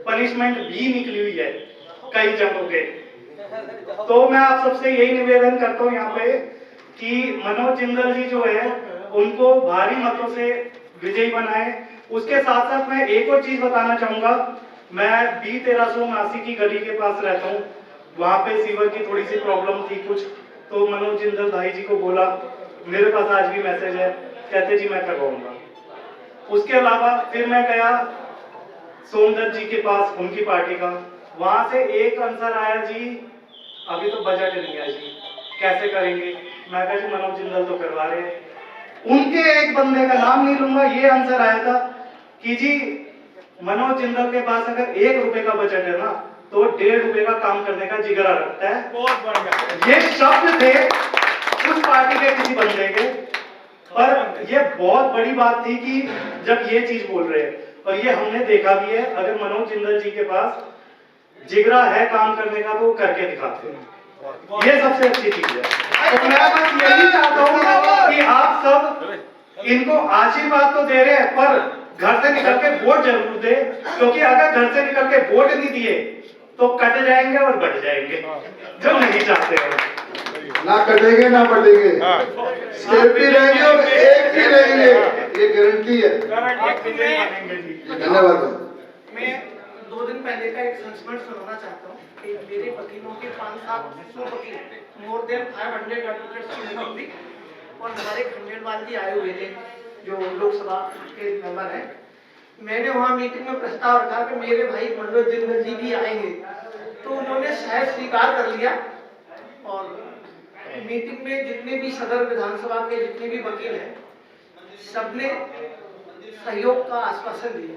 पनिशमेंट भी निकली हुई है कई जगहों पे। तो मैं आप सबसे यही निवेदन करता हूँ यहाँ पे कि मनोज जिंदल जी जो है उनको भारी मतों से विजयी बनाए। उसके साथ साथ मैं एक और चीज बताना चाहूंगा, मैं B1389 की गली के पास रहता हूँ, वहां पे सीवर की थोड़ी सी प्रॉब्लम थी कुछ, तो मनोज जिंदल भाई जी को बोला, मेरे पास आज भी मैसेज है, कहते जी मैं करवाऊंगा। उसके अलावा फिर मैं गया सोमदत्त जी के पास, उनकी पार्टी का, वहां से एक आंसर आया जी अभी तो बजट नहीं है जी, कैसे करेंगे। मैं कहा जी मनोज जिंदल तो करवा रहे हैं। उनके एक बंदे का नाम नहीं लूंगा, ये आंसर आया था कि जी मनोज जिंदल के पास अगर 1 रुपए का बजट है ना तो 1.5 रुपए का काम करने का जिगरा रखता है। बहुत बढ़िया, ये शब्द थे उस पार्टी के किसी बंदे के, पर ये बहुत बड़ी बात थी कि जब ये चीज बोल रहे हैं, और ये हमने देखा भी है, अगर मनोज जिंदल जी के पास जिगरा है काम करने का तो वो करके दिखाते हैं, ये सबसे अच्छी चीज है। तो मैं बस यही चाहता हूँ कि आप सब इनको आशीर्वाद तो दे रहे हैं पर घर से निकल के वोट जरूर दे, क्योंकि अगर घर से निकल के वोट नहीं दिए तो कट जाएंगे और बढ़ जाएंगे, जो नहीं चाहते हैं। ना कटेंगे ना बढ़ेंगे, सेफ भी रहेंगे और एक भी रहेंगे, ये गारंटी है। धन्यवाद। मैं 2 दिन पहले का एक संस्मरण सुनाना चाहता हूँ। मेरे वकीलों के 5-7 वकील मोर देन 500 एडवोकेट्स की मीटिंग थी और हमारे खंडेलवाल जी आए हुए थे जो लोकसभा के मेंबर हैं। मैंने वहाँ मीटिंग में प्रस्ताव रखा कि मेरे भाई मनोज जिंदल जी भी आएंगे, तो उन्होंने शायद स्वीकार कर लिया और मीटिंग में जितने भी सदर विधानसभा के जितने भी वकील हैं सबने सहयोग का आश्वासन दिया।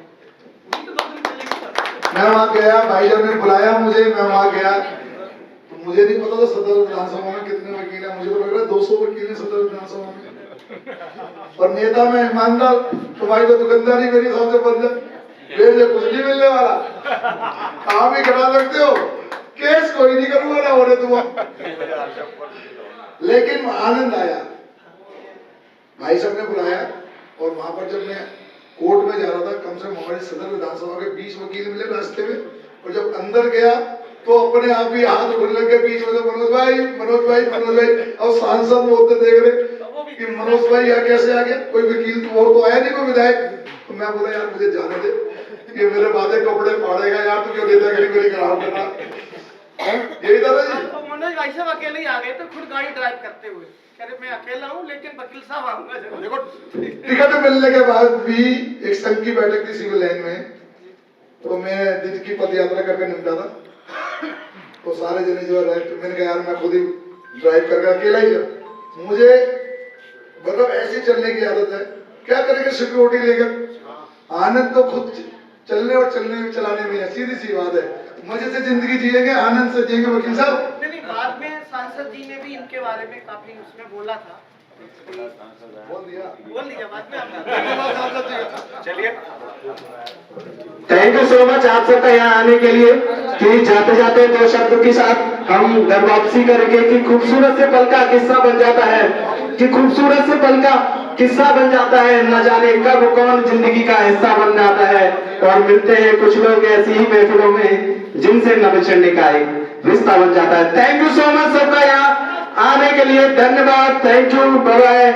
मैं वहाँ गया, भाई जब ने बुलाया मुझे, मैं वहाँ गया तो मुझे नहीं पता था सदर विधानसभा में कितने वकील हैं। मुझे तो लग रहा है 200 वकील हैं सदर विधानसभा में। और नेता में ईमानदार तो भाई तो दुकानदारी मेरी सबसे बंद है, फिर से कुछ नहीं मिलने वाला। काम ही करा सकते हो, केस कोई नहीं करूंगा ना होने तुम्हारा। लेकिन आनंद आया, भाई साहब ने बुलाया और वहां पर जब मैं कोर्ट में जा रहा था, कम से कम हमारे सदर विधानसभा के 20 वकील मिले रास्ते में। और जब अंदर गया तो अपने आप ही हाथ उठने लगे बीच में, तो मनोज भाई मनोज भाई मनोज भाई। और सांसद होते देख रहे कि मनोज भाई यहाँ कैसे आ गया, कोई वकील तो और तो आया नहीं, कोई विधायक। तो मैं बोला यार मुझे जाने दे, ये मेरे बातें कपड़े फाड़ेगा यार, तू क्यों नेतागिरी मेरी खराब कर रहा। यही था ना जी। तो मनोज भाई साहब अकेले ही आ गए तो खुद गाड़ी ड्राइव करते हुए कह रहे मैं अकेला हूँ लेकिन वकील साहब आऊंगा जरूर। देखो टिकट मिलने के बाद भी एक संघ की बैठक थी सिविल लाइन में, तो मैं दिन की पद यात्रा करके निपटा था। तो सारे जने जो है मैंने कहा यार मैं खुद ही ड्राइव करके अकेला ही जा, मुझे मतलब ऐसे चलने की आदत है, क्या करेंगे सिक्योरिटी लेकर। आनंद तो खुद चलने और चलने में चलाने में है, सीधी सी बात है। मजे से जिंदगी जिएंगे, आनंद से जिएंगे वकील साहब। नहीं, बाद में सांसद जी ने भी इनके बारे में काफी उसमें बोला था, बोल दिया बाद में आपने। चलिए, थैंक यू सो मच आप सबका यहाँ आने के लिए। कि जाते जाते 2 शब्द के साथ हम घर वापसी करेंगे कि खूबसूरत से पल का किस्सा बन जाता है, कि खूबसूरत से पल का किस्सा बन जाता है, न जाने कब कौन जिंदगी का हिस्सा बन जाता है। और मिलते हैं कुछ लोग ऐसी ही महफिलों में जिनसे न बिछड़ने का एक रिश्ता बन जाता है। थैंक यू सो मच सबका यहाँ आने के लिए, धन्यवाद, थैंक यू, बाय बाय।